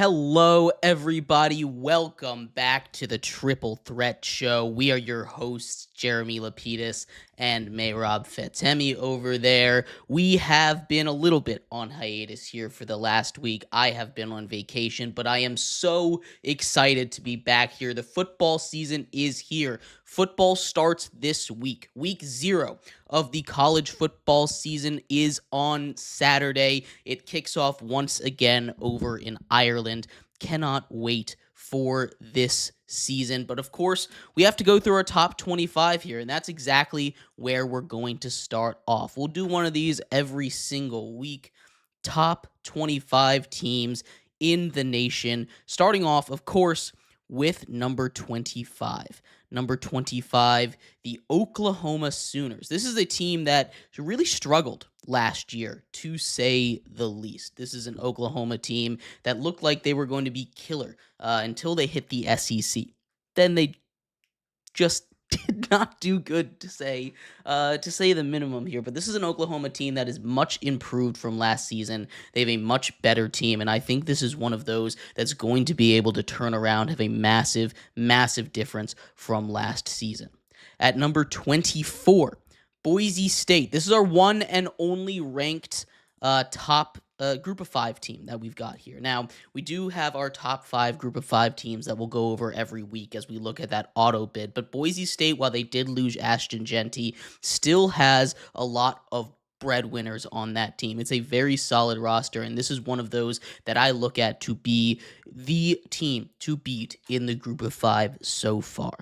Hello, everybody. Welcome back to the Triple Threat Show. We are your hosts, Jeremy Lapidus and Mehrob Fatemi over there. We have been a little bit on hiatus here for the last week. I have been on vacation, but I am so excited to be back here. The football season is here. Football starts this week. Week 0 of the college football season is on Saturday. It kicks off once again over in Ireland. Cannot wait for this season. But of course, we have to go through our top 25 here, and that's exactly where we're going to start off. We'll do one of these every single week. Top 25 teams in the nation, starting off, of course, with number 25. Number 25, the Oklahoma Sooners. This is a team that really struggled last year, to say the least. This is an Oklahoma team that looked like they were going to be killer until they hit the SEC. Then they just did not do good, to say the minimum here. But this is an Oklahoma team that is much improved from last season. They have a much better team, and I think this is one of those that's going to be able to turn around, have a massive, massive difference from last season. At number 24, Boise State. This is our one and only ranked top group of 5 team that we've got here. Now, we do have our top 5 group of 5 teams that we'll go over every week as we look at that auto bid. But Boise State, while they did lose Ashton Jeanty, still has a lot of breadwinners on that team. It's a very solid roster, and this is one of those that I look at to be the team to beat in the group of 5 so far.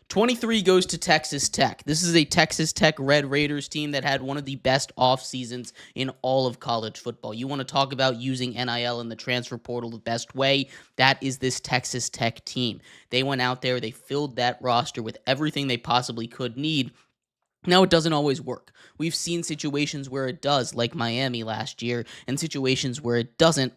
23 goes to Texas Tech. This is a Texas Tech Red Raiders team that had one of the best off seasons in all of college football. You want to talk about using NIL in the transfer portal the best way? That is this Texas Tech team. They went out there, they filled that roster with everything they possibly could need. Now, it doesn't always work. We've seen situations where it does, like Miami last year, and situations where it doesn't,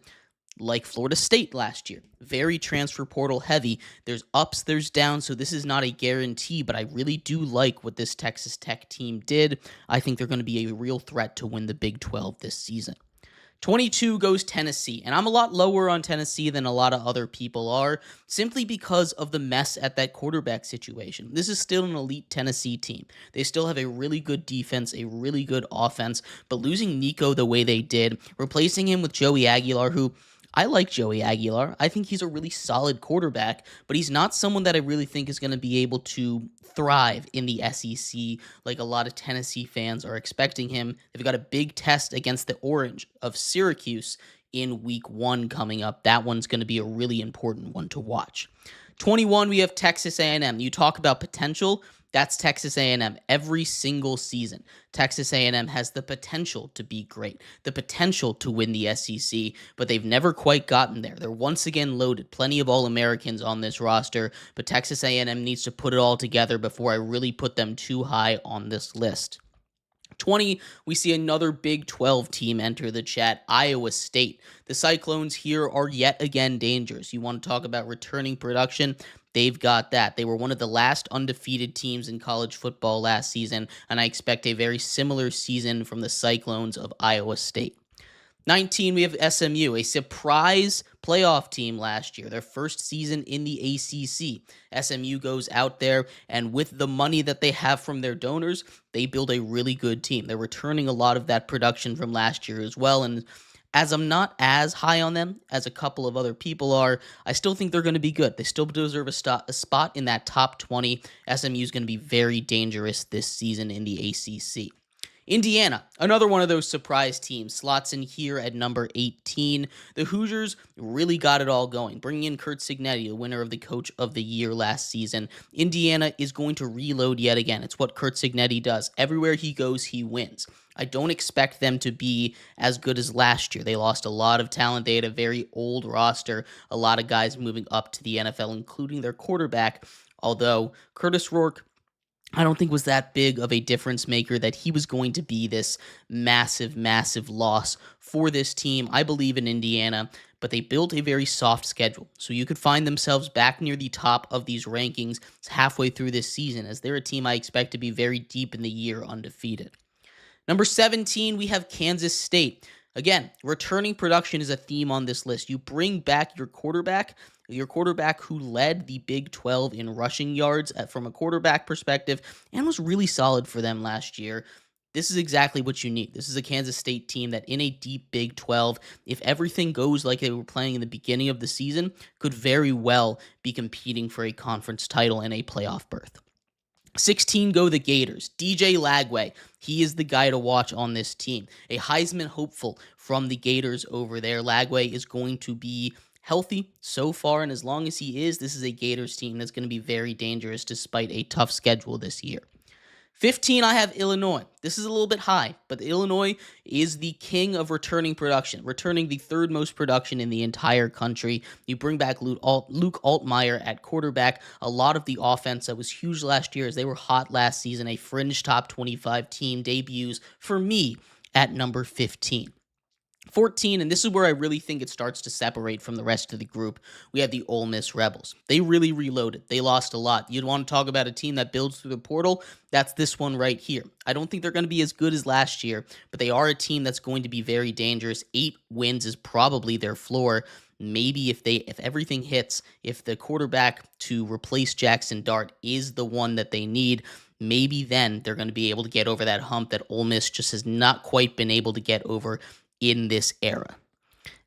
like Florida State last year. Very transfer portal heavy. There's ups, there's downs, so this is not a guarantee, but I really do like what this Texas Tech team did. I think they're going to be a real threat to win the Big 12 this season. 22 goes Tennessee, and I'm a lot lower on Tennessee than a lot of other people are, simply because of the mess at that quarterback situation. This is still an elite Tennessee team. They still have a really good defense, a really good offense, but losing Nico the way they did, replacing him with Joey Aguilar, who I like Joey Aguilar. I think he's a really solid quarterback, but he's not someone that I really think is going to be able to thrive in the SEC like a lot of Tennessee fans are expecting him. They've got a big test against the Orange of Syracuse in week 1 coming up. That one's going to be a really important one to watch. 21, we have Texas A&M. You talk about potential. That's Texas A&M every single season. Texas A&M has the potential to be great, the potential to win the SEC, but they've never quite gotten there. They're once again loaded. Plenty of All-Americans on this roster, but Texas A&M needs to put it all together before I really put them too high on this list. 20, we see another Big 12 team enter the chat, Iowa State. The Cyclones here are yet again dangerous. You want to talk about returning production? They've got that. They were one of the last undefeated teams in college football last season, and I expect a very similar season from the Cyclones of Iowa State. 19, we have SMU, a surprise playoff team last year, their first season in the ACC. SMU goes out there, and with the money that they have from their donors, they build a really good team. They're returning a lot of that production from last year as well, and as I'm not as high on them as a couple of other people are, I still think they're going to be good. They still deserve a spot in that top 20. SMU is going to be very dangerous this season in the ACC. Indiana, another one of those surprise teams, slots in here at number 18. The Hoosiers really got it all going, bringing in Curt Cignetti, the winner of the Coach of the Year last season. Indiana is going to reload yet again. It's what Curt Cignetti does. Everywhere he goes, he wins. I don't expect them to be as good as last year. They lost a lot of talent. They had a very old roster, a lot of guys moving up to the NFL, including their quarterback, although Curtis Rourke, I don't think was that big of a difference maker that he was going to be this massive, massive loss for this team. I believe in Indiana, but they built a very soft schedule. So you could find themselves back near the top of these rankings halfway through this season, as they're a team I expect to be very deep in the year undefeated. Number 17, we have Kansas State. Again, returning production is a theme on this list. You bring back your quarterback who led the Big 12 in rushing yards from a quarterback perspective and was really solid for them last year. This is exactly what you need. This is a Kansas State team that in a deep Big 12, if everything goes like they were playing in the beginning of the season, could very well be competing for a conference title and a playoff berth. 16 go the Gators. DJ Lagway, he is the guy to watch on this team. A Heisman hopeful from the Gators over there. Lagway is going to be healthy so far, and as long as he is, this is a Gators team that's going to be very dangerous despite a tough schedule this year. 15, I have Illinois. This is a little bit high, but Illinois is the king of returning production, returning the third most production in the entire country. You bring back Luke Altmaier at quarterback. A lot of the offense that was huge last year as they were hot last season, a fringe top 25 team debuts for me at number 15. 14, and this is where I really think it starts to separate from the rest of the group. We have the Ole Miss Rebels. They really reloaded. They lost a lot. You'd want to talk about a team that builds through the portal. That's this one right here. I don't think they're going to be as good as last year, but they are a team that's going to be very dangerous. 8 wins is probably their floor. Maybe if everything hits, if the quarterback to replace Jackson Dart is the one that they need, maybe then they're going to be able to get over that hump that Ole Miss just has not quite been able to get over in this era.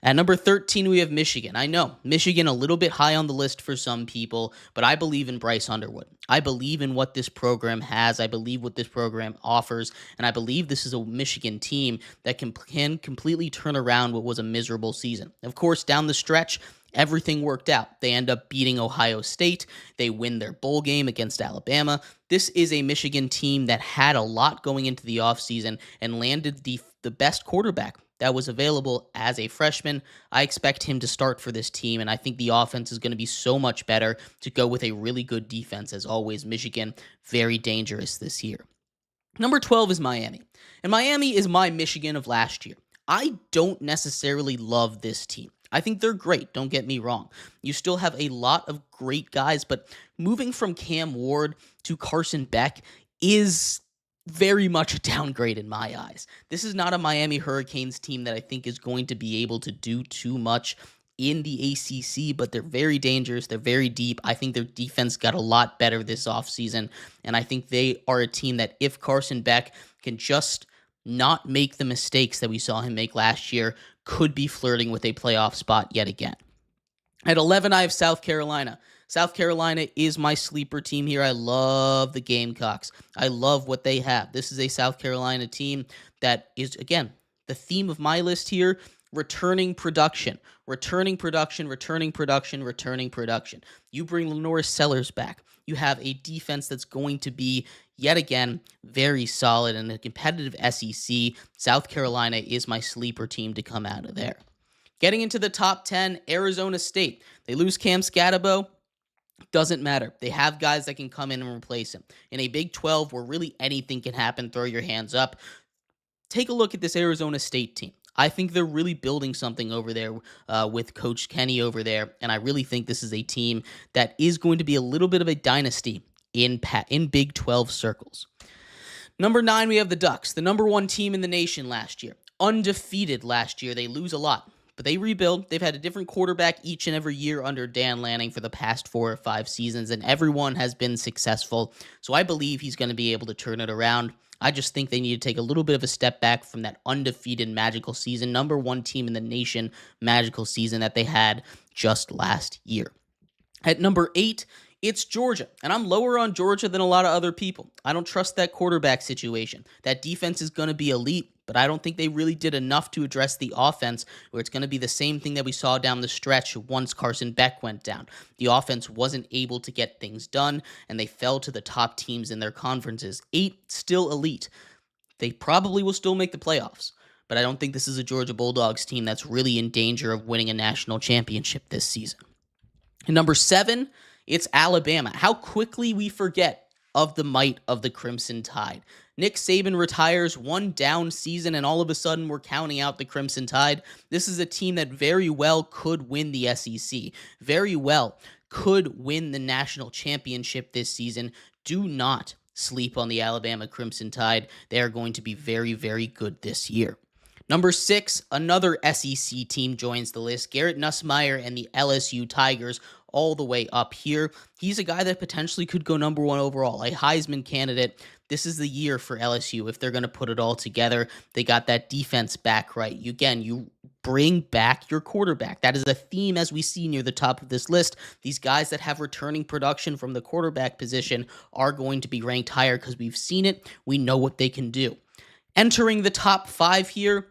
At number 13, we have Michigan. I know, Michigan a little bit high on the list for some people, but I believe in Bryce Underwood. I believe in what this program has. I believe what this program offers, and I believe this is a Michigan team that can completely turn around what was a miserable season. Of course, down the stretch, everything worked out. They end up beating Ohio State. They win their bowl game against Alabama. This is a Michigan team that had a lot going into the offseason and landed the best quarterback that was available as a freshman. I expect him to start for this team, and I think the offense is going to be so much better to go with a really good defense. As always, Michigan, very dangerous this year. Number 12 is Miami, and Miami is my Michigan of last year. I don't necessarily love this team. I think they're great, don't get me wrong. You still have a lot of great guys, but moving from Cam Ward to Carson Beck is very much a downgrade in my eyes. This is not a Miami Hurricanes team that I think is going to be able to do too much in the ACC, but they're very dangerous. They're very deep. I think their defense got a lot better this offseason, and I think they are a team that if Carson Beck can just not make the mistakes that we saw him make last year, could be flirting with a playoff spot yet again. At 11, I have South Carolina. South Carolina is my sleeper team here. I love the Gamecocks. I love what they have. This is a South Carolina team that is, again, the theme of my list here, returning production. Returning production, returning production, returning production. You bring Lenoris Sellers back. You have a defense that's going to be, yet again, very solid in a competitive SEC. South Carolina is my sleeper team to come out of there. Getting into the top 10, Arizona State. They lose Cam Scatabo. Doesn't matter. They have guys that can come in and replace him. In a Big 12 where really anything can happen, throw your hands up. Take a look at this Arizona State team. I think they're really building something over there with Coach Kenny over there, and I really think this is a team that is going to be a little bit of a dynasty in Big 12 circles. Number 9, we have the Ducks, the number 1 team in the nation last year. Undefeated last year. They lose a lot, but they rebuild. They've had a different quarterback each and every year under Dan Lanning for the past 4 or 5 seasons, and everyone has been successful. So I believe he's going to be able to turn it around. I just think they need to take a little bit of a step back from that undefeated magical season, number 1 team in the nation magical season that they had just last year. At number 8, it's Georgia, and I'm lower on Georgia than a lot of other people. I don't trust that quarterback situation. That defense is going to be elite, but I don't think they really did enough to address the offense, where it's going to be the same thing that we saw down the stretch once Carson Beck went down. The offense wasn't able to get things done, and they fell to the top teams in their conferences. 8, still elite. They probably will still make the playoffs, but I don't think this is a Georgia Bulldogs team that's really in danger of winning a national championship this season. And number 7, it's Alabama. How quickly we forget of the might of the Crimson Tide. Nick Saban retires, 1 down season, and all of a sudden we're counting out the Crimson Tide. This is a team that very well could win the SEC, very well could win the national championship this season. Do not sleep on the Alabama Crimson Tide. They are going to be very, very good this year. Number 6, another SEC team joins the list. Garrett Nussmeier and the LSU Tigers all the way up here. He's a guy that potentially could go number 1 overall, a Heisman candidate. This is the year for LSU if they're going to put it all together. They got that defense back right. You bring back your quarterback. That is a theme as we see near the top of this list. These guys that have returning production from the quarterback position are going to be ranked higher because we've seen it. We know what they can do. Entering the top 5 here,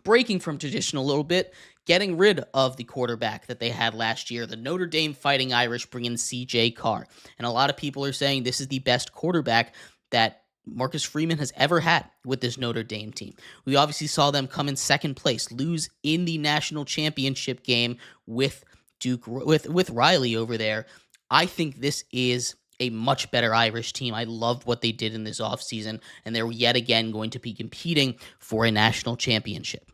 breaking from tradition a little bit, getting rid of the quarterback that they had last year, the Notre Dame Fighting Irish, bring in C.J. Carr. And a lot of people are saying this is the best quarterback that Marcus Freeman has ever had with this Notre Dame team. We obviously saw them come in second place, lose in the national championship game with with Riley over there. I think this is a much better Irish team. I loved what they did in this offseason, and they're yet again going to be competing for a national championship.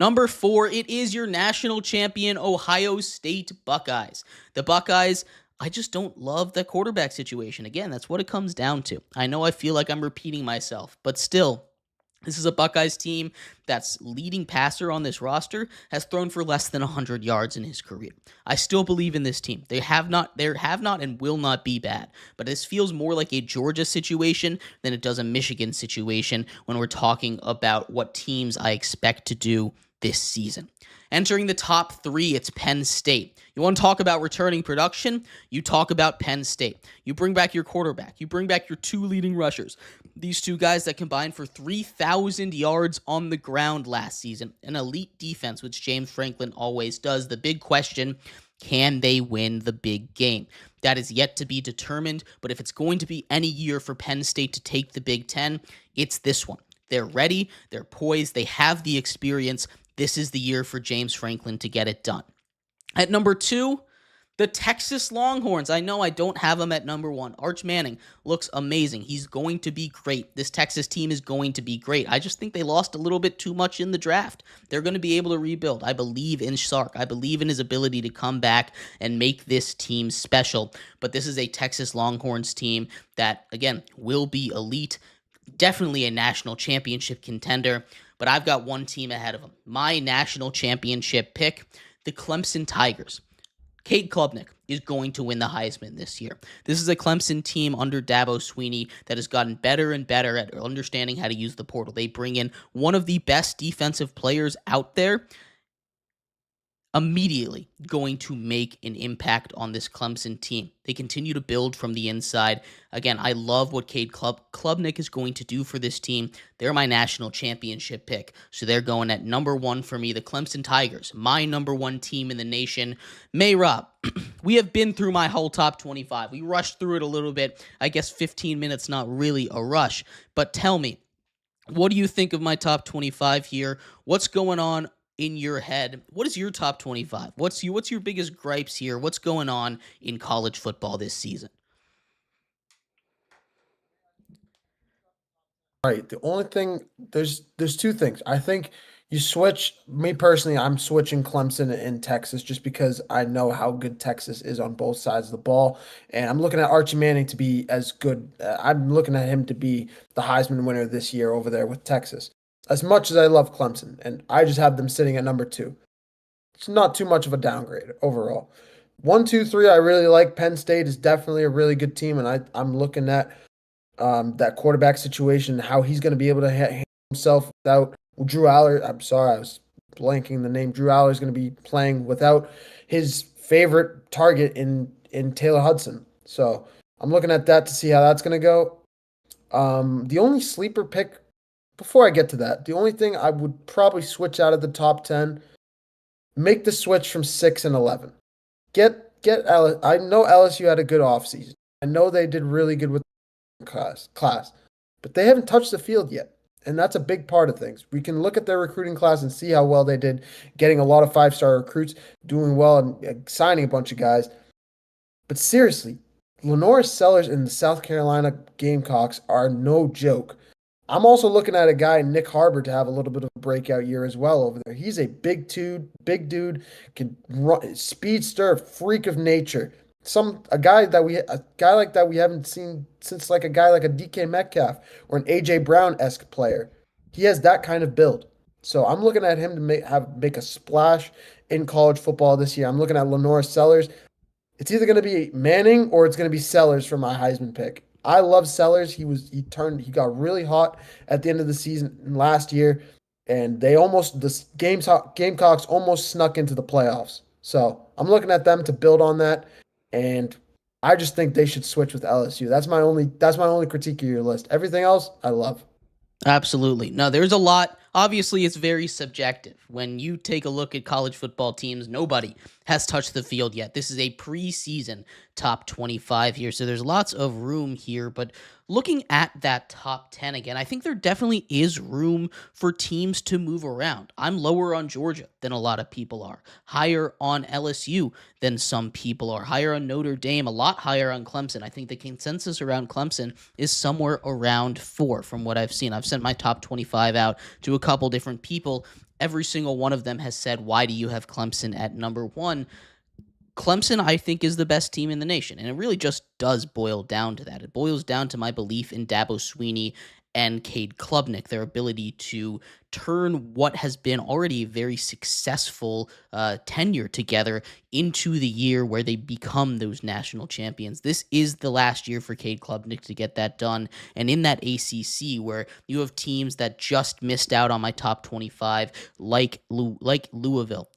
Number 4, it is your national champion, Ohio State Buckeyes. The Buckeyes, I just don't love the quarterback situation. Again, that's what it comes down to. I know I feel like I'm repeating myself, but still, this is a Buckeyes team that's leading passer on this roster has thrown for less than 100 yards in his career. I still believe in this team. They have not and will not be bad. But this feels more like a Georgia situation than it does a Michigan situation when we're talking about what teams I expect to do this season. Entering the top 3, it's Penn State. You want to talk about returning production? You talk about Penn State. You bring back your quarterback. You bring back your 2 leading rushers. These 2 guys that combined for 3,000 yards on the ground last season. An elite defense, which James Franklin always does. The big question, can they win the big game? That is yet to be determined, but if it's going to be any year for Penn State to take the Big Ten, it's this one. They're ready. They're poised. They have the experience. This is the year for James Franklin to get it done. At number 2, the Texas Longhorns. I know I don't have them at number 1. Arch Manning looks amazing. He's going to be great. This Texas team is going to be great. I just think they lost a little bit too much in the draft. They're going to be able to rebuild. I believe in Sark. I believe in his ability to come back and make this team special. But this is a Texas Longhorns team that, again, will be elite. Definitely a national championship contender. But I've got one team ahead of them. My national championship pick, the Clemson Tigers. Cade Klubnik is going to win the Heisman this year. This is a Clemson team under Dabo Swinney that has gotten better and better at understanding how to use the portal. They bring in one of the best defensive players out there, immediately going to make an impact on this Clemson team. They continue to build from the inside. Again, I love what Cade Klubnik is going to do for this team. They're my national championship pick. So they're going at number 1 for me, the Clemson Tigers, my number 1 team in the nation. Mehrob, we have been through my whole top 25. We rushed through it a little bit. I guess 15 minutes, not really a rush. But tell me, what do you think of my top 25 here? What's going on in your head? What is your top 25? What's your biggest gripes here? What's going on in college football this season? Right. The only thing there's 2 things. I think you switch me personally, I'm switching Clemson and Texas just because I know how good Texas is on both sides of the ball. And I'm looking at Archie Manning to be as good. I'm looking at him to be the Heisman winner this year over there with Texas. As much as I love Clemson, and I just have them sitting at number 2. It's not too much of a downgrade overall. 1, 2, 3, I really like. Penn State is definitely a really good team, and I'm looking at that quarterback situation, how he's going to be able to handle himself without Drew Aller. I'm sorry, I was blanking the name. Drew Aller is going to be playing without his favorite target in Taylor Hudson. So I'm looking at that to see how that's going to go. The only sleeper pick, before I get to that, the only thing I would probably switch out of the top 10, make the switch from 6 and 11. Get Ellis. I know LSU had a good offseason. I know they did really good with class, but they haven't touched the field yet, and that's a big part of things. We can look at their recruiting class and see how well they did, getting a lot of 5-star recruits, doing well, and signing a bunch of guys. But seriously, Lenore Sellers and the South Carolina Gamecocks are no joke. I'm also looking at a guy, Nick Harbor, to have a little bit of a breakout year as well over there. He's a big dude, can run, speedster, freak of nature. A guy like that we haven't seen since, like a guy like a DK Metcalf or an AJ Brown-esque player. He has that kind of build. So I'm looking at him to make a splash in college football this year. I'm looking at Lenore Sellers. It's either going to be Manning or it's going to be Sellers for my Heisman pick. I love Sellers. He got really hot at the end of the season last year, and Gamecocks almost snuck into the playoffs. So I'm looking at them to build on that, and I just think they should switch with LSU. That's my only critique of your list. Everything else I love. Absolutely. No, there's a lot. Obviously, it's very subjective. When you take a look at college football teams, nobody has touched the field yet. This is a preseason top 25 here, so there's lots of room here. But looking at that top 10 again, I think there definitely is room for teams to move around. I'm lower on Georgia than a lot of people are, higher on LSU than some people are, higher on Notre Dame, a lot higher on Clemson. I think the consensus around Clemson is somewhere around 4 from what I've seen. I've sent my top 25 out to a couple different people. Every single one of them has said, why do you have Clemson at number 1? Clemson, I think, is the best team in the nation, and it really just does boil down to that. It boils down to my belief in Dabo Swinney and Cade Klubnik, their ability to turn what has been already a very successful tenure together into the year where they become those national champions. This is the last year for Cade Klubnik to get that done, and in that ACC where you have teams that just missed out on my top 25, like Louisville,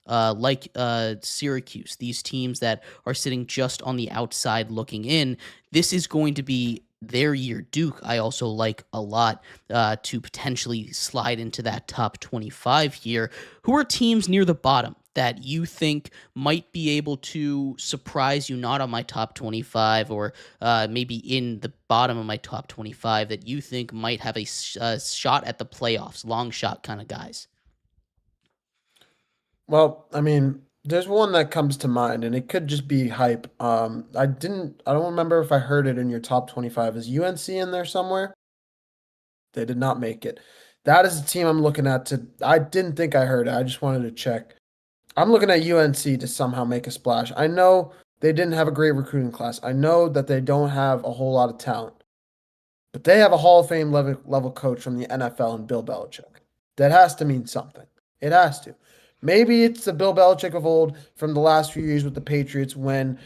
Syracuse, these teams that are sitting just on the outside looking in, this is going to be their year. Duke, I also like a lot to potentially slide into that top 25 here. Who are teams near the bottom that you think might be able to surprise you, not on my top 25 or maybe in the bottom of my top 25, that you think might have a shot at the playoffs, long shot kind of guys? Well, I mean, there's one that comes to mind, and it could just be hype. I don't remember if I heard it in your top 25. Is UNC in there somewhere? They did not make it. That is a team I'm looking at I didn't think I heard it. I just wanted to check. I'm looking at UNC to somehow make a splash. I know they didn't have a great recruiting class. I know that they don't have a whole lot of talent, but they have a Hall of Fame level coach from the NFL and Bill Belichick. That has to mean something. It has to. Maybe it's the Bill Belichick of old from the last few years with the Patriots when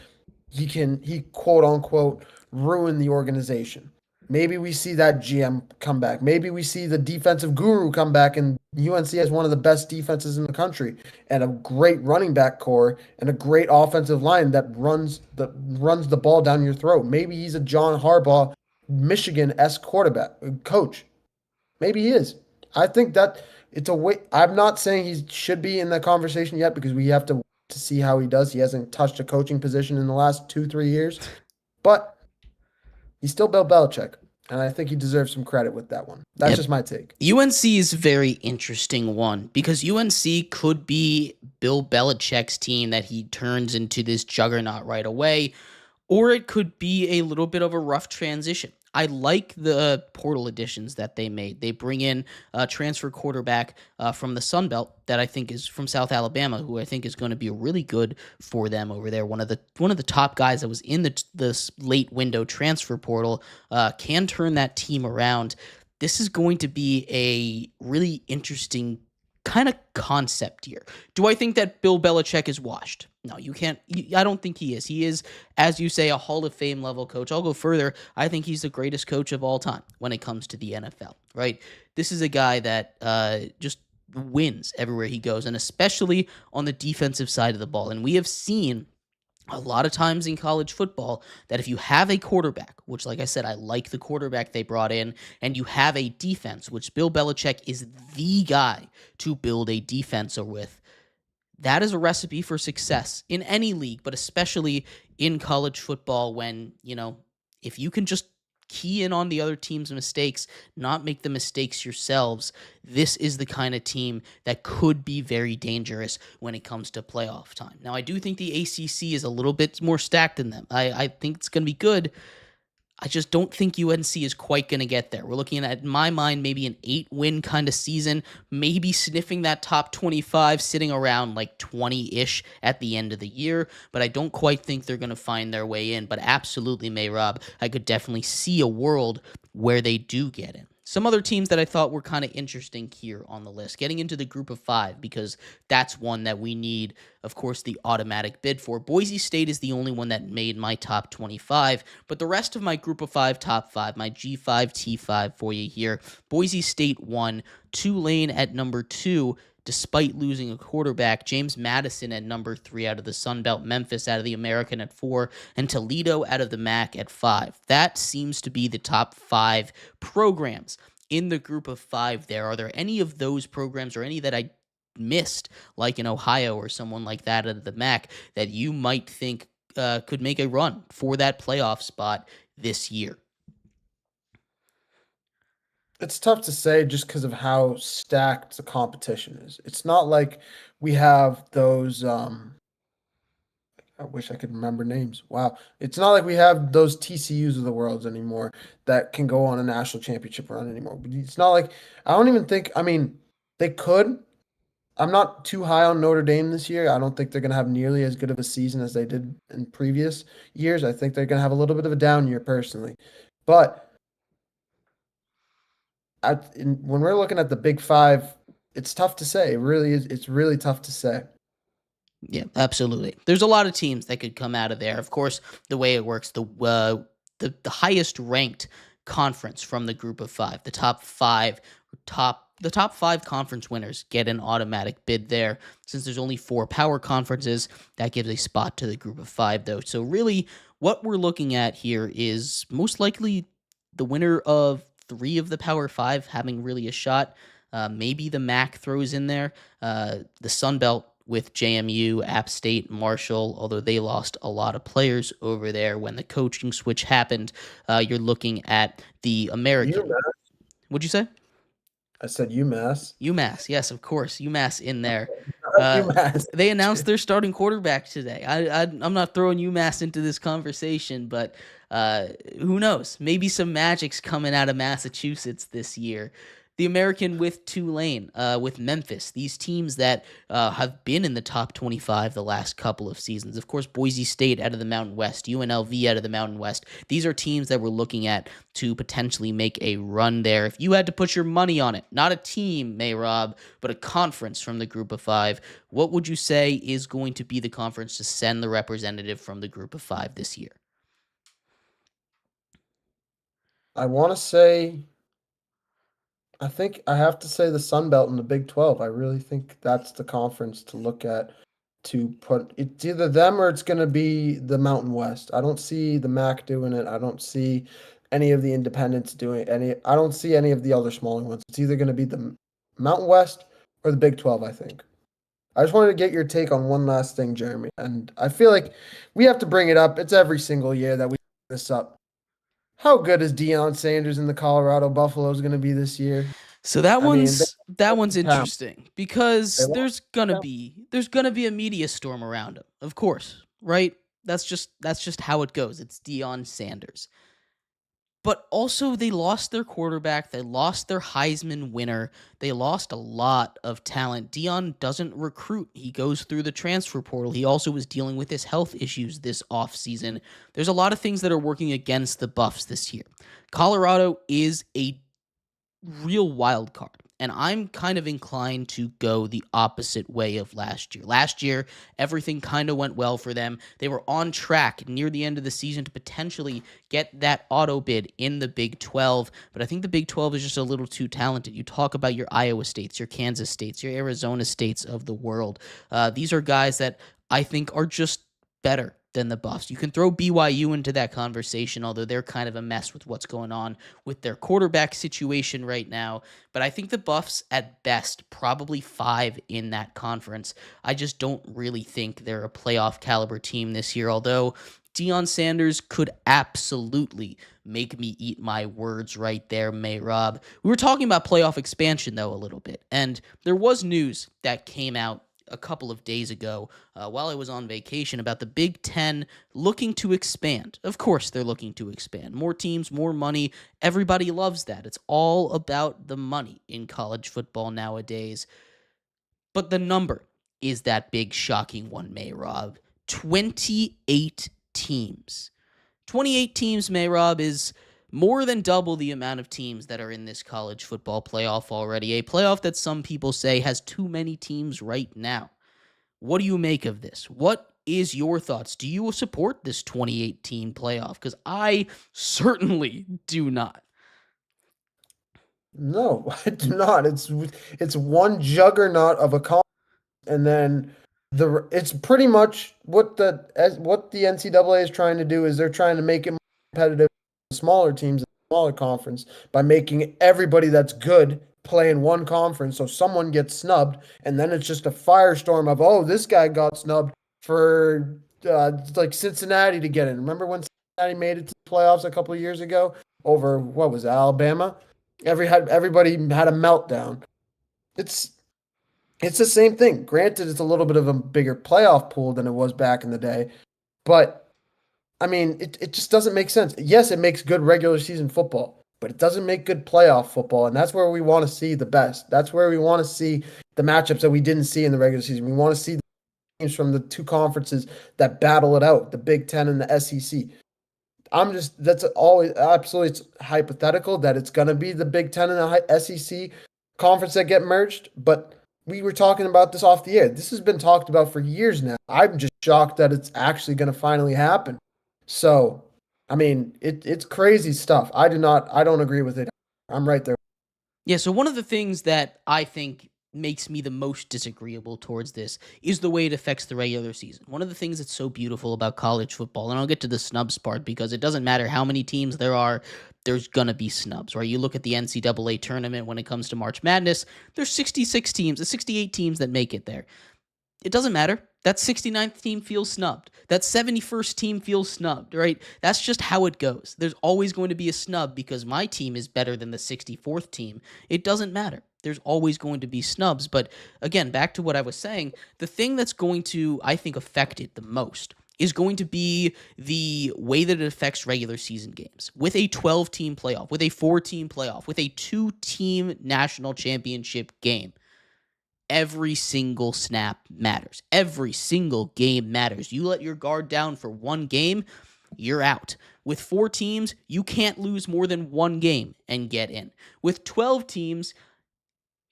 he quote unquote ruin the organization. Maybe we see that GM come back. Maybe we see the defensive guru come back, and UNC has one of the best defenses in the country and a great running back core and a great offensive line that runs the ball down your throat. Maybe he's a John Harbaugh Michigan-esque quarterback coach. Maybe he is. I think that it's a way. I'm not saying he should be in that conversation yet because we have to see how he does. He hasn't touched a coaching position in the last 2-3 years, but he's still Bill Belichick, and I think he deserves some credit with that one. That's Yep. just my take. UNC is a very interesting one because UNC could be Bill Belichick's team that he turns into this juggernaut right away, or it could be a little bit of a rough transition. I like the portal additions that they made. They bring in a transfer quarterback from the Sun Belt that I think is from South Alabama, who I think is going to be really good for them over there. One of the top guys that was in the late window transfer portal can turn that team around. This is going to be a really interesting kind of concept here. Do I think that Bill Belichick is washed? No, you can't. I don't think he is. He is, as you say, a Hall of Fame level coach. I'll go further. I think he's the greatest coach of all time when it comes to the NFL, right? This is a guy that just wins everywhere he goes, and especially on the defensive side of the ball. And we have seen a lot of times in college football that if you have a quarterback, which, like I said, I like the quarterback they brought in, and you have a defense, which Bill Belichick is the guy to build a defense with, that is a recipe for success in any league, but especially in college football when, if you can just key in on the other team's mistakes, not make the mistakes yourselves, this is the kind of team that could be very dangerous when it comes to playoff time. Now, I do think the ACC is a little bit more stacked than them. I think it's going to be good. I just don't think UNC is quite going to get there. We're looking at, in my mind, maybe an 8-win kind of season, maybe sniffing that top 25, sitting around like 20-ish at the end of the year, but I don't quite think they're going to find their way in. But absolutely, Mehrob, I could definitely see a world where they do get in. Some other teams that I thought were kind of interesting here on the list, getting into the group of five, because that's one that we need, of course, the automatic bid for. Boise State is the only one that made my top 25, but the rest of my group of five, top five, my G5, T5 for you here. Boise State won, Tulane at number 2, despite losing a quarterback. James Madison at number 3 out of the Sun Belt. Memphis out of the American at 4. And Toledo out of the MAC at 5. That seems to be the top 5 programs in the group of 5 there. Are there any of those programs or any that I missed, like in Ohio or someone like that out of the MAC, that you might think could make a run for that playoff spot this year? It's tough to say just because of how stacked the competition is. It's not like we have those I wish I could remember names. Wow. It's not like we have those TCUs of the worlds anymore that can go on a national championship run anymore. But it's not like I don't even think I mean they could. I'm not too high on Notre Dame this year. I don't think they're going to have nearly as good of a season as they did in previous years. I think they're going to have a little bit of a down year personally. But when we're looking at the Big Five, it's tough to say. It really is. It's really tough to say. Yeah, absolutely. There's a lot of teams that could come out of there. Of course, the way it works, the highest ranked conference from the group of 5, the top 5 conference winners get an automatic bid there. Since there's only 4 power conferences, that gives a spot to the group of 5 though. So really what we're looking at here is most likely the winner of 3 of the power 5 having really a shot. Maybe the MAC throws in there. The Sun Belt with JMU, App State, Marshall, although they lost a lot of players over there when the coaching switch happened. You're looking at the American. UMass. What'd you say? I said UMass. UMass, yes, of course, UMass in there. UMass. They announced their starting quarterback today. I'm not throwing UMass into this conversation, but who knows? Maybe some magic's coming out of Massachusetts this year. The American with Tulane, with Memphis, these teams that have been in the top 25 the last couple of seasons. Of course, Boise State out of the Mountain West, UNLV out of the Mountain West. These are teams that we're looking at to potentially make a run there. If you had to put your money on it, not a team, Mehrob, but a conference from the group of 5, what would you say is going to be the conference to send the representative from the group of 5 this year? I want to say I think I have to say the Sun Belt and the Big 12. I really think that's the conference to look at to put it's either them or it's going to be the Mountain West. I don't see the MAC doing it. I don't see any of the independents doing any. I don't see any of the other smaller ones. It's either going to be the Mountain West or the Big 12, I think. I just wanted to get your take on one last thing, Jeremy. And I feel like we have to bring it up. It's every single year that we bring this up. How good is Deion Sanders in the Colorado Buffaloes going to be this year? So that I mean, one's that one's interesting they because lost there's gonna be a media storm around him, of course, right? That's just how it goes. It's Deion Sanders. But also they lost their quarterback, they lost their Heisman winner, they lost a lot of talent. Deion doesn't recruit. He goes through the transfer portal. He also was dealing with his health issues this offseason. There's a lot of things that are working against the Buffs this year. Colorado is a real wild card. And I'm kind of inclined to go the opposite way of last year. Last year, everything kind of went well for them. They were on track near the end of the season to potentially get that auto bid in the Big 12. But I think the Big 12 is just a little too talented. You talk about your Iowa States, your Kansas States, your Arizona States of the world. These are guys that I think are just better than the Buffs. You can throw BYU into that conversation, although they're kind of a mess with what's going on with their quarterback situation right now. But I think the Buffs, at best, probably 5 in that conference. I just don't really think they're a playoff caliber team this year, although Deion Sanders could absolutely make me eat my words right there, Mehrob. We were talking about playoff expansion, though, a little bit, and there was news that came out a couple of days ago while I was on vacation about the Big Ten looking to expand. Of course, they're looking to expand. More teams, more money. Everybody loves that. It's all about the money in college football nowadays. But the number is that big, shocking one, Mehrob. 28 teams. 28 teams, Mehrob, is more than double the amount of teams that are in this college football playoff already, a playoff that some people say has too many teams right now. What do you make of this? What is your thoughts? Do you support this 2018 playoff? Because I certainly do not. No, I do not. It's one juggernaut of a conference, and then it's pretty much what the NCAA is trying to do is they're trying to make it more competitive for smaller teams, smaller conference by making everybody that's good play in one conference, so someone gets snubbed, and then it's just a firestorm of this guy got snubbed for like Cincinnati to get in. Remember when Cincinnati made it to the playoffs a couple of years ago over what was it, Alabama? Everybody had a meltdown. It's it's the same thing. Granted, it's a little bit of a bigger playoff pool than it was back in the day, but I mean, it just doesn't make sense. Yes, it makes good regular season football, but it doesn't make good playoff football, and that's where we want to see the best. That's where we want to see the matchups that we didn't see in the regular season. We want to see the teams from the two conferences that battle it out, the Big Ten and the SEC. That's always absolutely it's hypothetical that it's going to be the Big Ten and the SEC conference that get merged, but we were talking about this off the air. This has been talked about for years now. I'm just shocked that it's actually going to finally happen. So, I mean, it's crazy stuff. I don't agree with it. I'm right there. Yeah, so one of the things that I think makes me the most disagreeable towards this is the way it affects the regular season. One of the things that's so beautiful about college football, and I'll get to the snubs part because it doesn't matter how many teams there are, there's going to be snubs, right? You look at the NCAA tournament when it comes to March Madness, there's 66 teams, 68 teams that make it there. It doesn't matter. That 69th team feels snubbed. That 71st team feels snubbed, right? That's just how it goes. There's always going to be a snub because my team is better than the 64th team. It doesn't matter. There's always going to be snubs. But again, back to what I was saying, the thing that's going to, I think, affect it the most is going to be the way that it affects regular season games. With a 12-team playoff, with a 4-team playoff, with a 2-team national championship game, every single snap matters. Every single game matters. You let your guard down for one game, you're out. With 4 teams, you can't lose more than one game and get in. With 12 teams,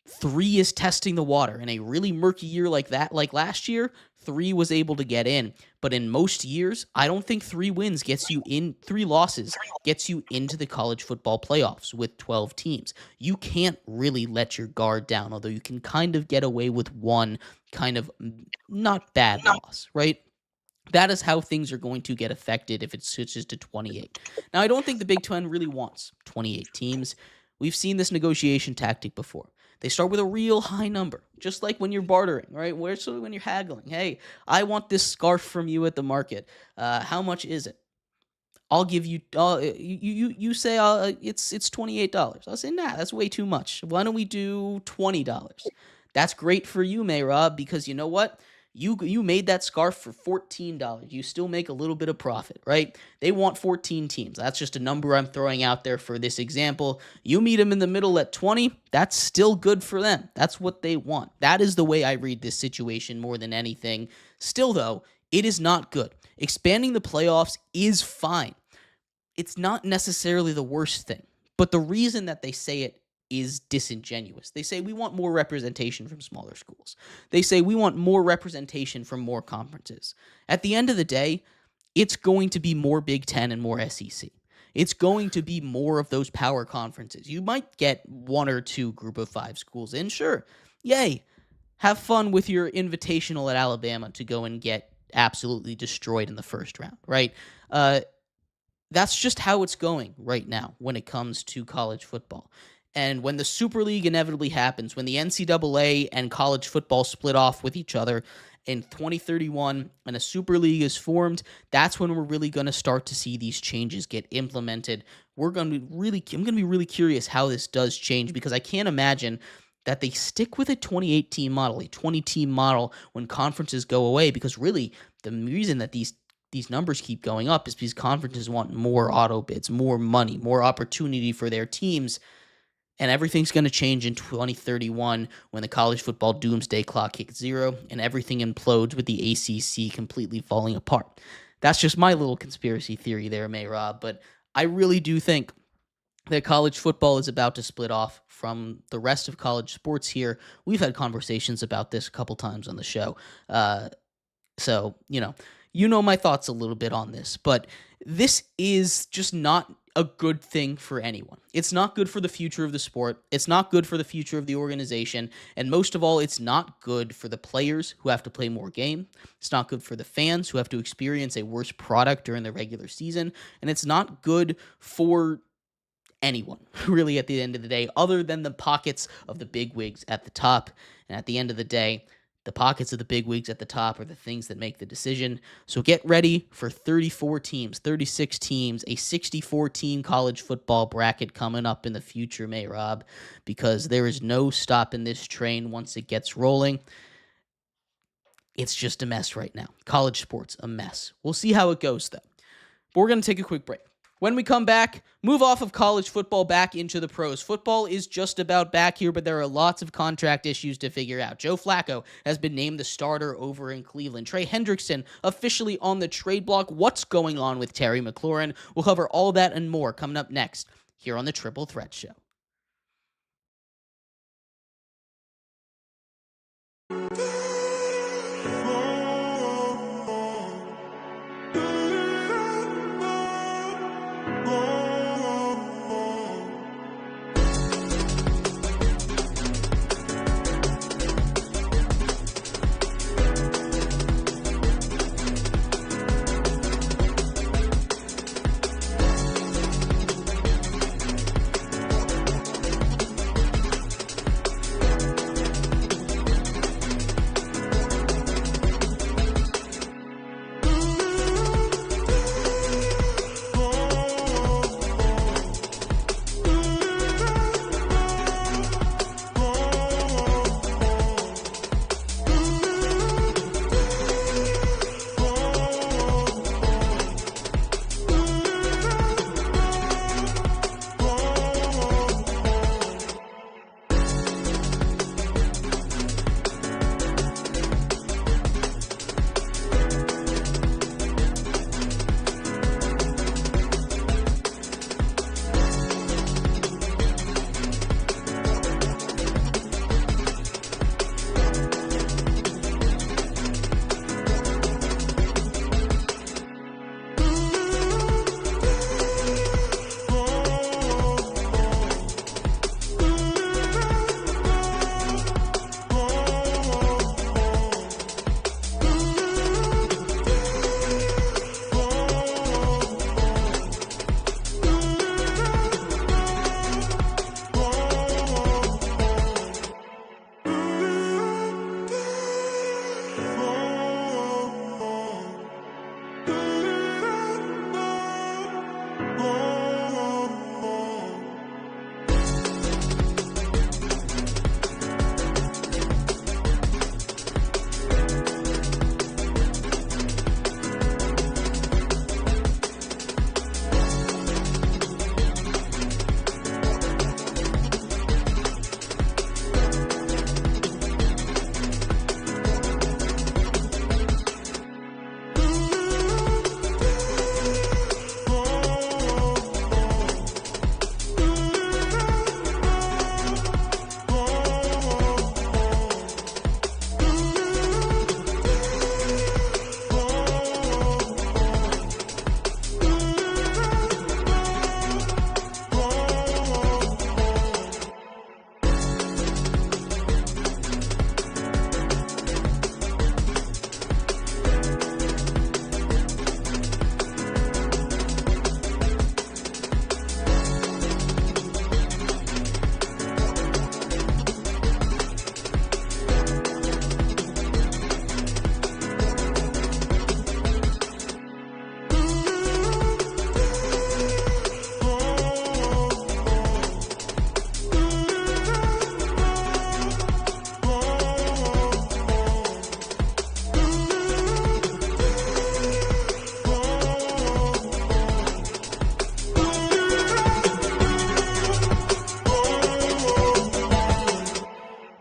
3 is testing the water. In a really murky year like that, like last year, 3 was able to get in. But in most years, I don't think 3 wins gets you in, 3 losses gets you into the college football playoffs with 12 teams. You can't really let your guard down, although you can kind of get away with one kind of not bad loss, right? That is how things are going to get affected if it switches to 28. Now, I don't think the Big Ten really wants 28 teams. We've seen this negotiation tactic before. They start with a real high number, just like when you're bartering, right? When you're haggling. Hey, I want this scarf from you at the market. How much is it? I'll give you. You say it's $28. I'll say nah, that's way too much. Why don't we do $20? That's great for you, Mehrob, because you know what? You made that scarf for $14. You still make a little bit of profit, right? They want 14 teams. That's just a number I'm throwing out there for this example. You meet them in the middle at 20. That's still good for them. That's what they want. That is the way I read this situation more than anything. Still, though, it is not good. Expanding the playoffs is fine. It's not necessarily the worst thing, but the reason that they say it is disingenuous. They say we want more representation from smaller schools. They say we want more representation from more conferences. At the end of the day, it's going to be more Big Ten and more SEC. It's going to be more of those power conferences. You might get 1 or 2 group of 5 schools in, sure. Yay. Have fun with your invitational at Alabama to go and get absolutely destroyed in the first round, right? That's just how it's going right now when it comes to college football. And when the Super League inevitably happens, when the NCAA and college football split off with each other in 2031 and a Super League is formed, that's when we're really going to start to see these changes get implemented. I'm going to be really curious how this does change because I can't imagine that they stick with a 2018 model, a 20-team model when conferences go away because really the reason that these numbers keep going up is because conferences want more auto bids, more money, more opportunity for their teams. And everything's going to change in 2031 when the college football doomsday clock hits 0 and everything implodes with the ACC completely falling apart. That's just my little conspiracy theory there, Mehrob. But I really do think that college football is about to split off from the rest of college sports here. We've had conversations about this a couple times on the show. So, you know my thoughts a little bit on this, but this is just not a good thing for anyone. It's not good for the future of the sport. It's not good for the future of the organization. And most of all, it's not good for the players who have to play more game. It's not good for the fans who have to experience a worse product during the regular season. And it's not good for anyone, really, at the end of the day, other than the pockets of the bigwigs at the top. And at the end of the day, the pockets of the bigwigs at the top are the things that make the decision. So get ready for 34 teams, 36 teams, a 64-team college football bracket coming up in the future, Mehrob, because there is no stopping this train once it gets rolling. It's just a mess right now. College sports, a mess. We'll see how it goes, though. But we're going to take a quick break. When we come back, move off of college football back into the pros. Football is just about back here, but there are lots of contract issues to figure out. Joe Flacco has been named the starter over in Cleveland. Trey Hendrickson officially on the trade block. What's going on with Terry McLaurin? We'll cover all that and more coming up next here on the Triple Threat Show.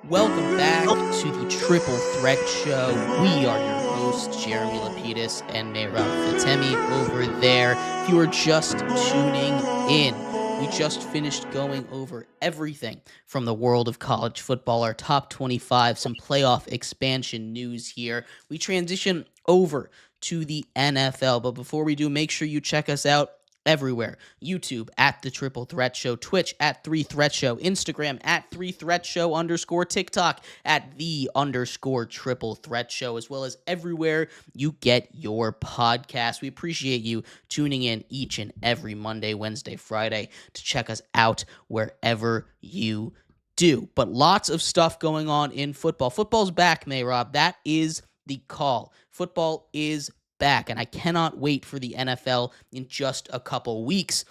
Welcome back to the Triple Threat Show. We are your hosts, Jeremy Lapidus and Mehrob Fatemi over there. If you are just tuning in, We just finished going over everything from the world of college football, our top 25, some playoff expansion news here. We transition over to the NFL, but before we do, make sure you check us out everywhere. YouTube at The Triple Threat Show, Twitch at 3 Threat Show, Instagram at 3 Threat Show _ TikTok at the _ Triple Threat Show, as well as everywhere you get your podcast. We appreciate you tuning in each and every Monday, Wednesday, Friday to check us out wherever you do. But lots of stuff going on in football. Football's back, Mehrob. That is the call. Football is back, and I cannot wait for the NFL in just a couple weeks.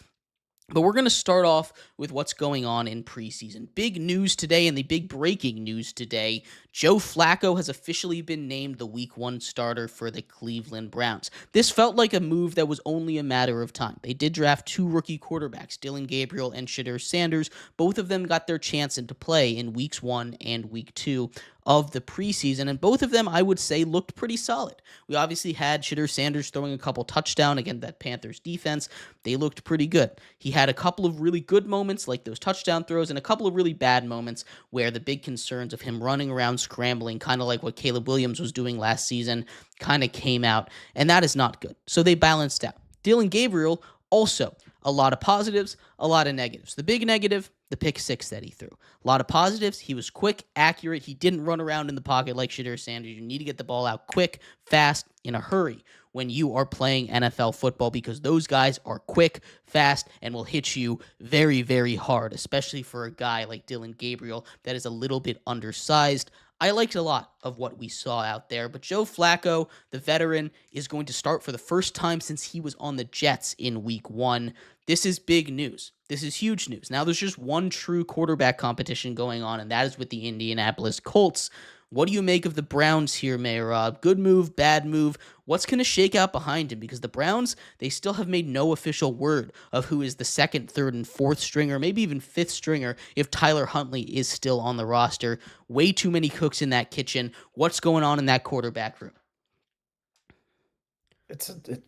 But we're going to start off with what's going on in preseason. Big news today, and the big breaking news today, Joe Flacco has officially been named the Week 1 starter for the Cleveland Browns. This felt like a move that was only a matter of time. They did draft 2 rookie quarterbacks, Dillon Gabriel and Shedeur Sanders. Both of them got their chance into play in Weeks 1 and Week 2 of the preseason, and both of them, I would say, looked pretty solid. We obviously had Shedeur Sanders throwing a couple touchdowns against that Panthers defense. They looked pretty good. He had a couple of really good moments, like those touchdown throws, and a couple of really bad moments where the big concerns of him running around scrambling, kind of like what Caleb Williams was doing last season, kind of came out, and that is not good. So they balanced out. Dillon Gabriel, also a lot of positives, a lot of negatives. The big negative, the pick 6 that he threw. A lot of positives. He was quick, accurate. He didn't run around in the pocket like Shedeur Sanders. You need to get the ball out quick, fast, in a hurry when you are playing NFL football, because those guys are quick, fast, and will hit you very, very hard, especially for a guy like Dillon Gabriel that is a little bit undersized. I liked a lot of what we saw out there, but Joe Flacco, the veteran, is going to start for the first time since he was on the Jets in Week 1. This is big news. This is huge news. Now there's just one true quarterback competition going on, and that is with the Indianapolis Colts. What do you make of the Browns here, Mehrob? Good move, bad move? What's going to shake out behind him? Because the Browns, they still have made no official word of who is the second, third, and fourth stringer, maybe even fifth stringer if Tyler Huntley is still on the roster. Way too many cooks in that kitchen. What's going on in that quarterback room?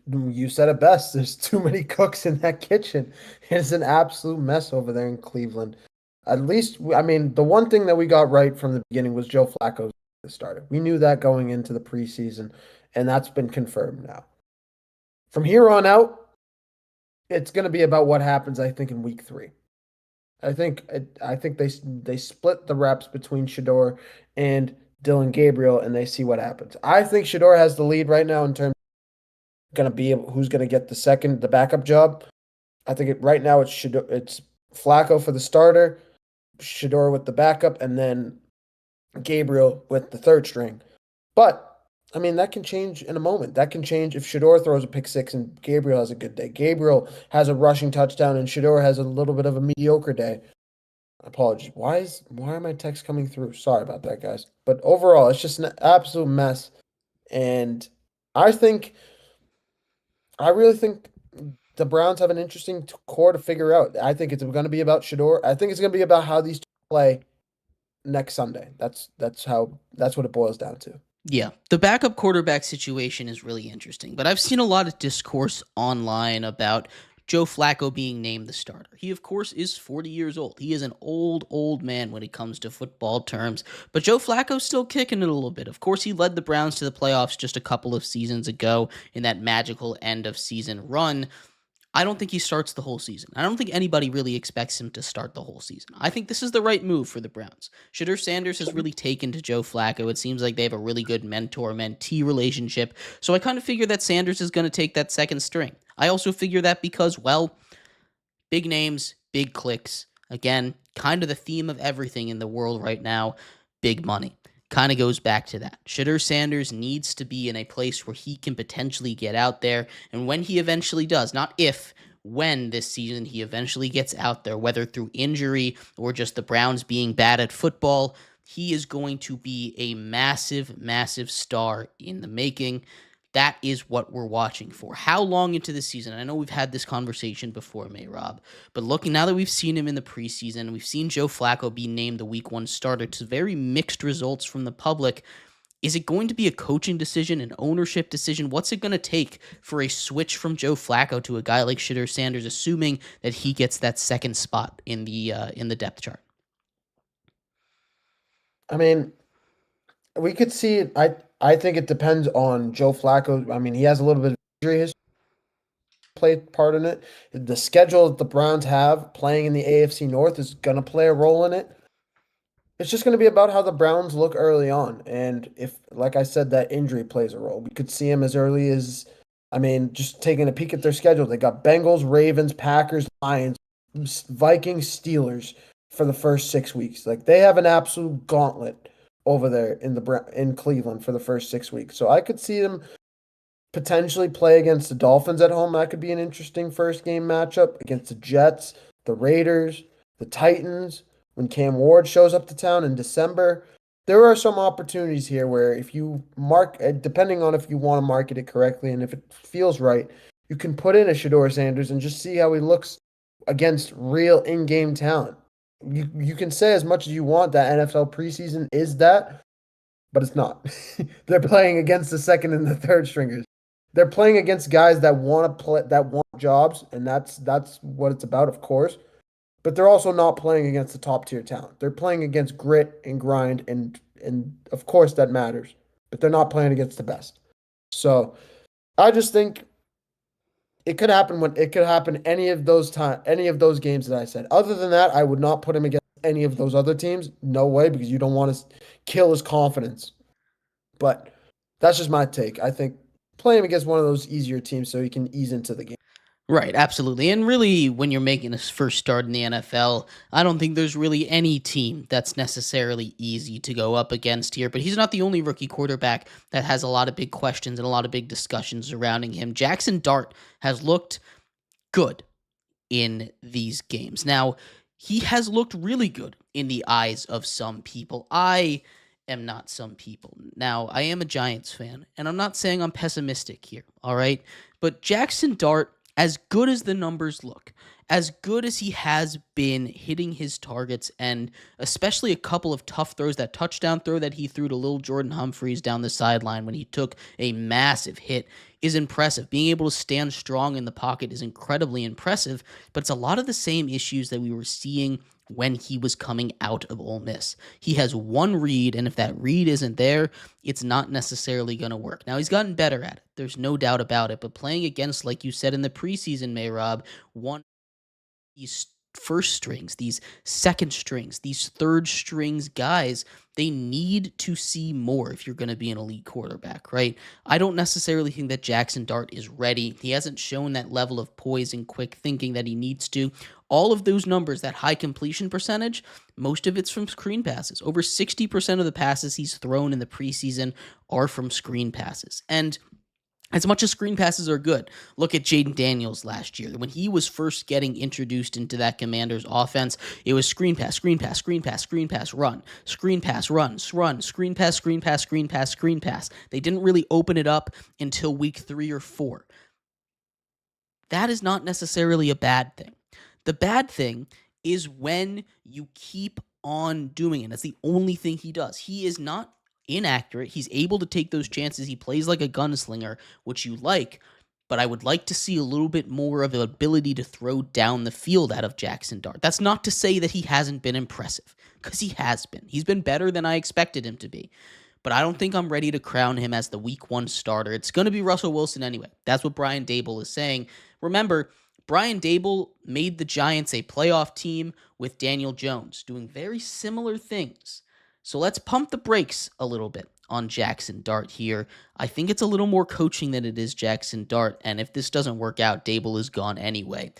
You said it best. There's too many cooks in that kitchen. It's an absolute mess over there in Cleveland. At least, I mean, the one thing that we got right from the beginning was Joe Flacco the starter. We knew that going into the preseason, and that's been confirmed now. From here on out, it's going to be about what happens, I think, in Week 3. I think they split the reps between Shedeur and Dillon Gabriel, and they see what happens. I think Shedeur has the lead right now in terms of going to be who's going to get the backup job. I think right now it's Flacco for the starter, Shedeur with the backup, and then Gabriel with the third string. But I mean, that can change in a moment. That can change if Shedeur throws a pick 6 and Gabriel has a good day. Gabriel has a rushing touchdown and Shedeur has a little bit of a mediocre day. Apologies. Why are my texts coming through? Sorry about that, guys. But overall, it's just an absolute mess. And I really think the Browns have an interesting core to figure out. I think it's going to be about Shedeur. I think it's going to be about how these two play next Sunday. That's what it boils down to. Yeah, the backup quarterback situation is really interesting, but I've seen a lot of discourse online about Joe Flacco being named the starter. He, of course, is 40 years old. He is an old man when it comes to football terms, but Joe Flacco's still kicking it a little bit. Of course, he led the Browns to the playoffs just a couple of seasons ago in that magical end of season run. I don't think he starts the whole season. I don't think anybody really expects him to start the whole season. I think this is the right move for the Browns. Shedeur Sanders has really taken to Joe Flacco. It seems like they have a really good mentor-mentee relationship. So I kind of figure that Sanders is going to take that second string. I also figure that because, well, big names, big clicks. Again, kind of the theme of everything in the world right now, big money. Kind of goes back to that. Shedeur Sanders needs to be in a place where he can potentially get out there, and when he eventually does, not if, when this season he eventually gets out there, whether through injury or just the Browns being bad at football, he is going to be a massive, massive star in the making. That is what we're watching for. How long into the season? I know we've had this conversation before, Mehrob, but looking now that we've seen him in the preseason, we've seen Joe Flacco be named the Week 1 starter to very mixed results from the public. Is it going to be a coaching decision, an ownership decision? What's it going to take for a switch from Joe Flacco to a guy like Shedeur Sanders, assuming that he gets that second spot in the depth chart? I mean, we could see it. I think it depends on Joe Flacco. I mean, he has a little bit of injury history play part in it. The schedule that the Browns have playing in the AFC North is going to play a role in it. It's just going to be about how the Browns look early on. And if, like I said, that injury plays a role, we could see him as early as, I mean, just taking a peek at their schedule. They got Bengals, Ravens, Packers, Lions, Vikings, Steelers for the first 6 weeks. Like they have an absolute gauntlet over there in Cleveland for the first 6 weeks. So I could see them potentially play against the Dolphins at home. That could be an interesting first game matchup against the Jets, the Raiders, the Titans. When Cam Ward shows up to town in December, there are some opportunities here where if you depending on if you want to market it correctly and if it feels right, you can put in a Shedeur Sanders and just see how he looks against real in-game talent. You can say as much as you want that NFL preseason is that, but it's not. They're playing against the second and the third stringers. They're playing against guys that want to play, that want jobs, and that's what it's about, of course. But they're also not playing against the top tier talent. They're playing against grit and grind, and of course that matters. But they're not playing against the best. So I just think it could happen any of those games that I said. Other than that, I would not put him against any of those other teams. No way, because you don't want to kill his confidence. But that's just my take. I think play him against one of those easier teams so he can ease into the game. Right, absolutely. And really, when you're making his first start in the NFL, I don't think there's really any team that's necessarily easy to go up against here. But he's not the only rookie quarterback that has a lot of big questions and a lot of big discussions surrounding him. Jackson Dart has looked good in these games. Now, he has looked really good in the eyes of some people. I am not some people. Now, I am a Giants fan, and I'm not saying I'm pessimistic here, all right? But Jackson Dart, as good as the numbers look, as good as he has been hitting his targets, and especially a couple of tough throws, that touchdown throw that he threw to little Jordan Humphreys down the sideline when he took a massive hit is impressive. Being able to stand strong in the pocket is incredibly impressive, but it's a lot of the same issues that we were seeing when he was coming out of Ole Miss. He has one read, and if that read isn't there, it's not necessarily going to work. Now, he's gotten better at it. There's no doubt about it, but playing against, like you said in the preseason, Mehrob, one these first strings, these second strings, these third strings guys, they need to see more if you're going to be an elite quarterback, right? I don't necessarily think that Jackson Dart is ready. He hasn't shown that level of poise and quick thinking that he needs to. All of those numbers, that high completion percentage, most of it's from screen passes. Over 60% of the passes he's thrown in the preseason are from screen passes. And as much as screen passes are good, look at Jaden Daniels last year. When he was first getting introduced into that Commanders offense, it was screen pass, screen pass, screen pass, screen pass, run, screen pass, run, screen pass, screen pass, screen pass, screen pass. They didn't really open it up until week 3 or 4. That is not necessarily a bad thing. The bad thing is when you keep on doing it. That's the only thing he does. He is not inaccurate. He's able to take those chances. He plays like a gunslinger, which you like, but I would like to see a little bit more of the ability to throw down the field out of Jackson Dart. That's not to say that he hasn't been impressive, because he has been. He's been better than I expected him to be. But I don't think I'm ready to crown him as the week 1 starter. It's going to be Russell Wilson anyway. That's what Brian Daboll is saying. Remember, Brian Daboll made the Giants a playoff team with Daniel Jones, doing very similar things. So let's pump the brakes a little bit on Jackson Dart here. I think it's a little more coaching than it is Jackson Dart, and if this doesn't work out, Daboll is gone anyway.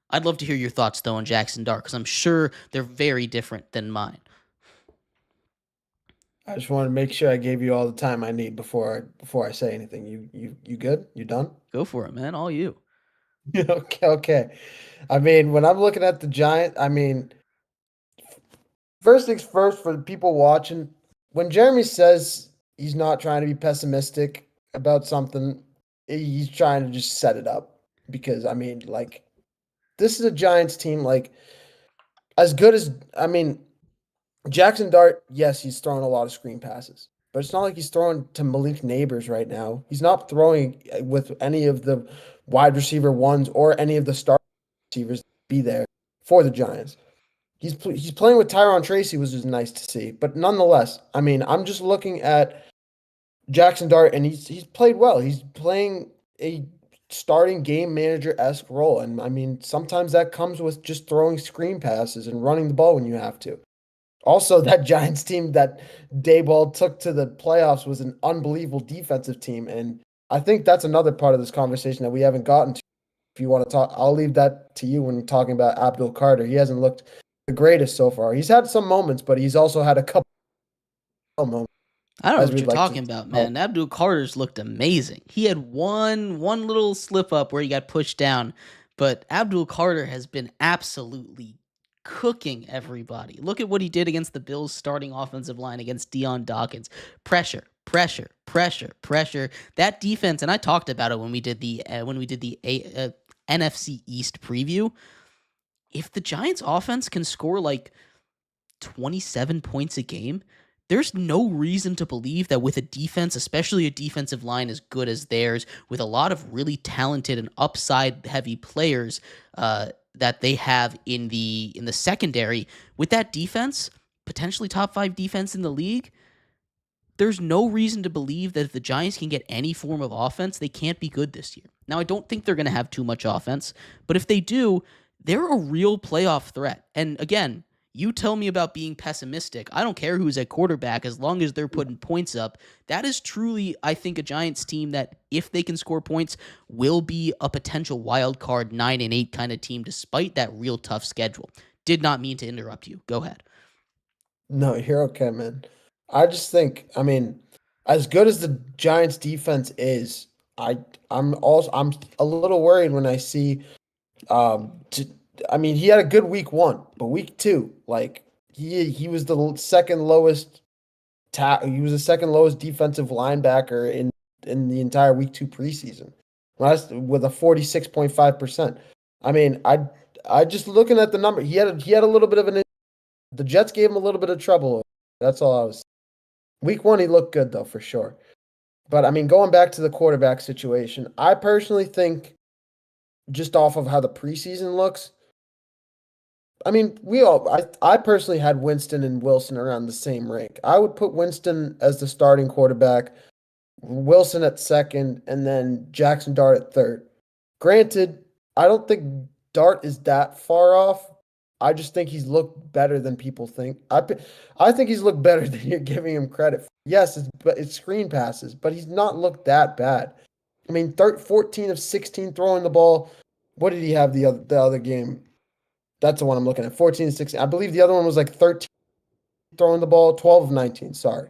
I'd love to hear your thoughts, though, on Jackson Dart, because I'm sure they're very different than mine. I just want to make sure I gave you all the time I need before I say anything. You good? You done? Go for it, man. All you. Okay, okay. I mean, when I'm looking at the Giant, I mean, first things first for the people watching, when Jeremy says he's not trying to be pessimistic about something, he's trying to just set it up. Because I mean, like, this is a Giants team, like, as good as I mean, Jackson Dart, yes, he's throwing a lot of screen passes. but it's not like he's throwing to Malik Neighbors right now. He's not throwing with any of the wide receiver ones or any of the star receivers to be there for the Giants. He's playing with Tyron Tracy, which is nice to see. But nonetheless, I mean, I'm just looking at Jackson Dart, and he's played well. He's playing a starting game manager esque role, and I mean, sometimes that comes with just throwing screen passes and running the ball when you have to. Also, that Giants team that Dayball took to the playoffs was an unbelievable defensive team, and I think that's another part of this conversation that we haven't gotten to. If you want to talk, I'll leave that to you when you're talking about Abdul Carter. He hasn't looked the greatest so far. He's had some moments, but he's also had a couple moments, I don't know as what we'd you're like to talking about, know. man. Abdul Carter's looked amazing. He had one little slip up where he got pushed down, but Abdul Carter has been absolutely cooking everybody. Look at what he did against the Bills' starting offensive line against Deion Dawkins. Pressure, pressure, pressure, pressure. That defense, and I talked about it when we did the NFC East preview. If the Giants' offense can score like 27 points a game, there's no reason to believe that with a defense, especially a defensive line as good as theirs, with a lot of really talented and upside heavy players that they have in the secondary, with that defense, potentially top 5 defense in the league, there's no reason to believe that if the Giants can get any form of offense, they can't be good this year. Now, I don't think they're going to have too much offense, but if they do, they're a real playoff threat. And again, you tell me about being pessimistic. I don't care who's at quarterback as long as they're putting points up. That is truly, I think, a Giants team that, if they can score points, will be a potential wild card 9-8 kind of team, despite that real tough schedule. Did not mean to interrupt you. Go ahead. No, you're okay, man. I just think, I mean, as good as the Giants defense is, I I'm a little worried when I see t I mean, he had a good week 1, but week 2, like he was the second lowest he was the second lowest defensive linebacker in the entire week 2 preseason. With a 46.5%. I mean, I just looking at the number, he had a little bit of an the Jets gave him a little bit of trouble. That's all I was. Week 1, he looked good though, for sure. But I mean, going back to the quarterback situation, I personally think just off of how the preseason looks, I mean, I personally had Winston and Wilson around the same rank. I would put Winston as the starting quarterback, Wilson at second, and then Jackson Dart at third. Granted, I don't think Dart is that far off. I just think he's looked better than people think. I think he's looked better than you're giving him credit for. Yes, it's screen passes, but he's not looked that bad. I mean, 14 of 16 throwing the ball. What did he have the other game? That's the one I'm looking at. 14 of 16. I believe the other one was like 13 throwing the ball, 12 of 19. Sorry.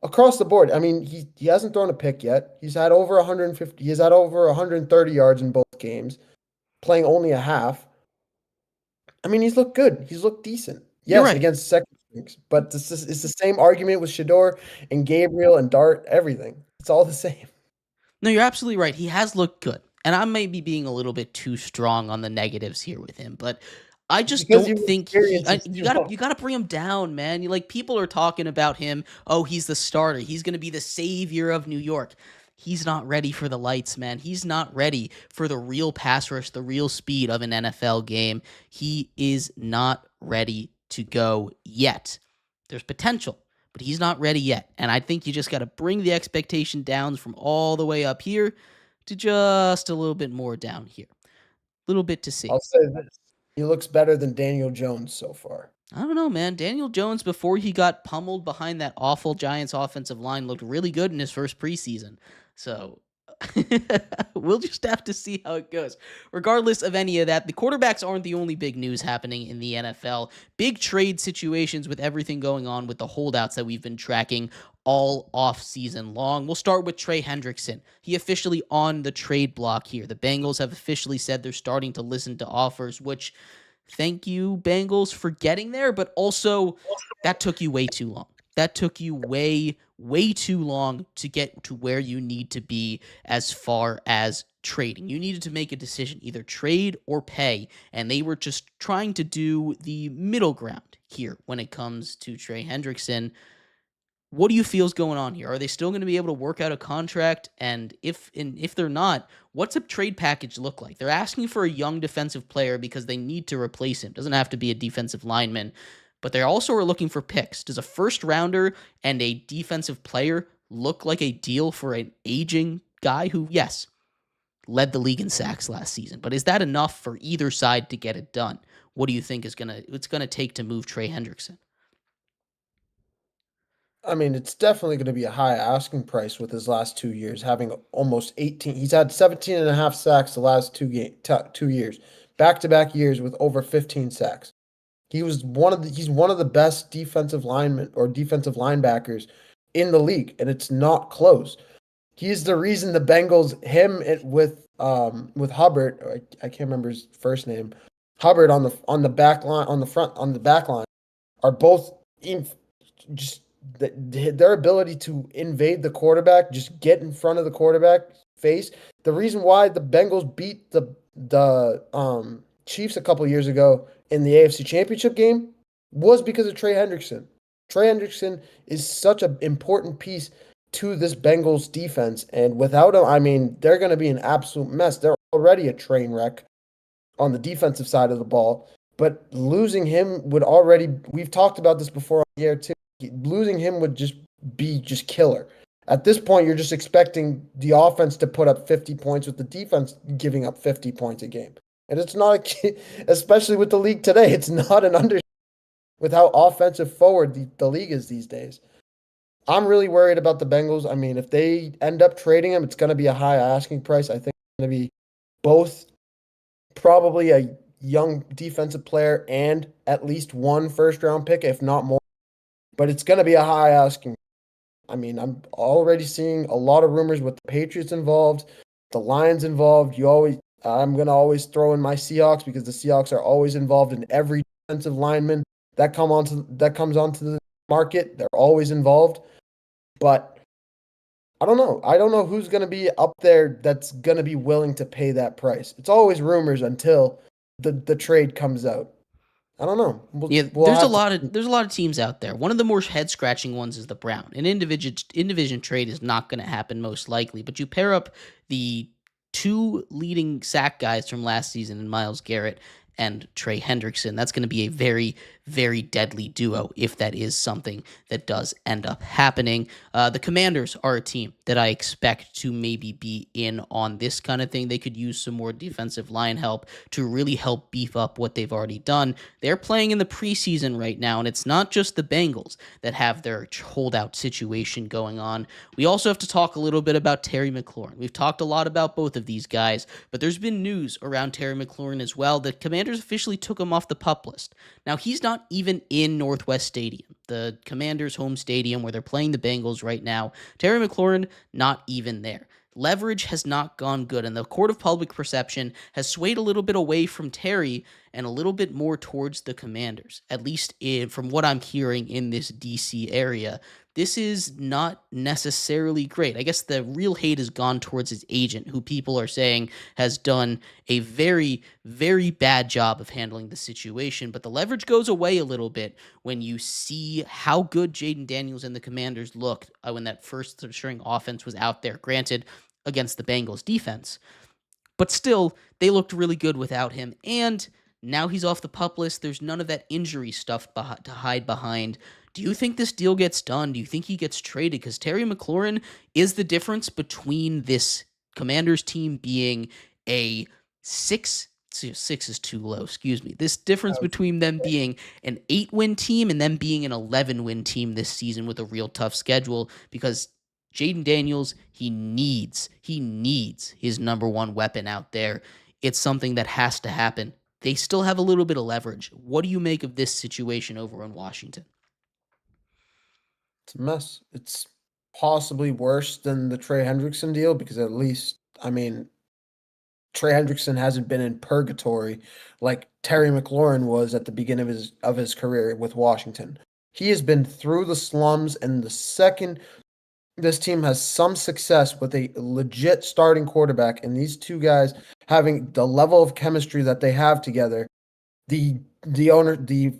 Across the board, I mean, he hasn't thrown a pick yet. He's had over 150. He's had over 130 yards in both games, playing only a half. I mean, he's looked good. He's looked decent. You're Yes, right. against second strings, but it's the same argument with Shador and Gabriel and Dart. Everything. It's all the same. No, you're absolutely right. He has looked good. And I may be being a little bit too strong on the negatives here with him, but I It's just because don't you've think experienced this you too got to long. you got to bring him down, man. You like people are talking about him, "Oh, he's the starter. He's going to be the savior of New York." He's not ready for the lights, man. He's not ready for the real pass rush, the real speed of an NFL game. He is not ready to go yet. There's potential, but he's not ready yet. And I think you just got to bring the expectation down from all the way up here to just a little bit more down here. A little bit to see. I'll say this: he looks better than Daniel Jones so far. I don't know, man. Daniel Jones, before he got pummeled behind that awful Giants offensive line, looked really good in his first preseason. So we'll just have to see how it goes. Regardless of any of that, the quarterbacks aren't the only big news happening in the NFL. Big trade situations with everything going on with the holdouts that we've been tracking all off season long. We'll start with Trey Hendrickson. He officially on the trade block here. The Bengals have officially said they're starting to listen to offers, which thank you, Bengals, for getting there, but also that took you way too long. That took you way too long to get to where you need to be as far as trading. You needed to make a decision, either trade or pay, and they were just trying to do the middle ground here when it comes to Trey Hendrickson. What do you feel is going on here? Are they still going to be able to work out a contract? And if they're not, what's a trade package look like? They're asking for a young defensive player because they need to replace him. Doesn't have to be a defensive lineman, but they also are looking for picks. Does a first rounder and a defensive player look like a deal for an aging guy who, yes, led the league in sacks last season, but is that enough for either side to get it done? What do you think it's gonna take to move Trey Hendrickson? I mean, it's definitely going to be a high asking price with his last 2 years, having almost 18. He's had 17 and a half sacks the last 2 years, back to back years with over 15 sacks. He's one of the best defensive linemen or defensive linebackers in the league, and it's not close. He's the reason the Bengals, with Hubbard, I can't remember his first name, Hubbard on the back line, on the back line, are both in, just their ability to invade the quarterback, just get in front of the quarterback face. The reason why the Bengals beat the Chiefs a couple years ago in the AFC Championship game was because of Trey Hendrickson. Trey Hendrickson is such an important piece to this Bengals defense, and without him, I mean, they're going to be an absolute mess. They're already a train wreck on the defensive side of the ball, but losing him would already, we've talked about this before on the air too. Losing him would just be just killer. At this point, you're just expecting the offense to put up 50 points with the defense giving up 50 points a game. And it's not, especially with the league today, it's not an under with how offensive forward the league is these days. I'm really worried about the Bengals. I mean, if they end up trading him, it's going to be a high asking price. I think it's going to be both probably a young defensive player and at least one first round pick, if not more. But it's going to be a high asking. I mean, I'm already seeing a lot of rumors with the Patriots involved, the Lions involved. I'm going to always throw in my Seahawks because the Seahawks are always involved in every defensive lineman that comes onto the market. They're always involved. But I don't know. I don't know who's going to be up there that's going to be willing to pay that price. It's always rumors until the trade comes out. I don't know. Yeah, We'll have to. there's a lot of teams out there. One of the more head scratching ones is the Brown. An in division trade is not going to happen most likely, but you pair up the two leading sack guys from last season in Myles Garrett and Trey Hendrickson. That's going to be a very, very deadly duo if that is something that does end up happening. The Commanders are a team that I expect to maybe be in on this kind of thing. They could use some more defensive line help to really help beef up what they've already done. They're playing in the preseason right now, and it's not just the Bengals that have their holdout situation going on. We also have to talk a little bit about Terry McLaurin. We've talked a lot about both of these guys, but there's been news around Terry McLaurin as well that Commanders officially took him off the PUP list. Now, he's not even in Northwest Stadium, the Commanders' home stadium where they're playing the Bengals right now. Terry McLaurin, not even there. Leverage has not gone good, and the court of public perception has swayed a little bit away from Terry and a little bit more towards the Commanders, at least from what I'm hearing in this DC area. This is not necessarily great. I guess the real hate has gone towards his agent, who people are saying has done a very, very bad job of handling the situation. But the leverage goes away a little bit when you see how good Jaden Daniels and the Commanders looked when that first string offense was out there. Granted, against the Bengals defense, but still, they looked really good without him. And now he's off the PUP list. There's none of that injury stuff to hide behind. Do you think this deal gets done? Do you think he gets traded? Because Terry McLaurin is the difference between this Commanders team being a six is too low, excuse me. This difference between them being an 8-win team and them being an 11-win team this season with a real tough schedule, because Jaden Daniels, he needs his number one weapon out there. It's something that has to happen. They still have a little bit of leverage. What do you make of this situation over in Washington? It's a mess. It's possibly worse than the Trey Hendrickson deal because at least, I mean, Trey Hendrickson hasn't been in purgatory like Terry McLaurin was at the beginning of his career with Washington. He has been through the slums, and the second this team has some success with a legit starting quarterback and these two guys having the level of chemistry that they have together, the owner, the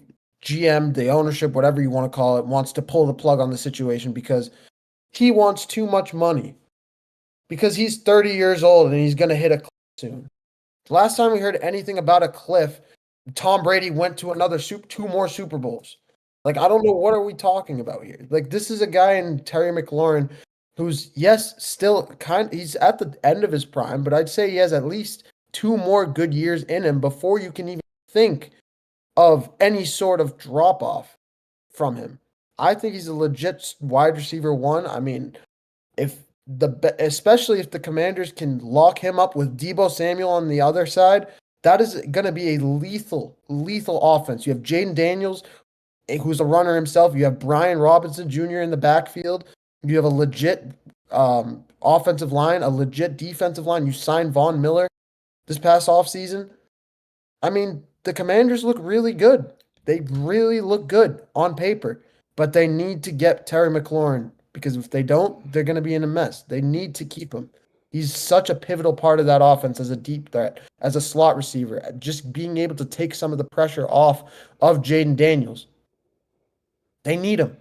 GM, the ownership, whatever you want to call it, wants to pull the plug on the situation because he wants too much money. Because he's 30 years old and he's going to hit a cliff soon. Last time we heard anything about a cliff, Tom Brady went to two more Super Bowls. Like, I don't know, what are we talking about here? Like, this is a guy in Terry McLaurin who's, yes, still he's at the end of his prime, but I'd say he has at least two more good years in him before you can even think of any sort of drop off from him. I think he's a legit wide receiver one. I mean, if especially if the Commanders can lock him up with Deebo Samuel on the other side, that is going to be a lethal offense. You have Jaden Daniels, who's a runner himself. You have Brian Robinson Jr. in the backfield. You have a legit offensive line, a legit defensive line. You signed Von Miller this past offseason. I mean, the Commanders look really good. They really look good on paper, but they need to get Terry McLaurin because if they don't, they're going to be in a mess. They need to keep him. He's such a pivotal part of that offense as a deep threat, as a slot receiver, just being able to take some of the pressure off of Jaden Daniels. They need him.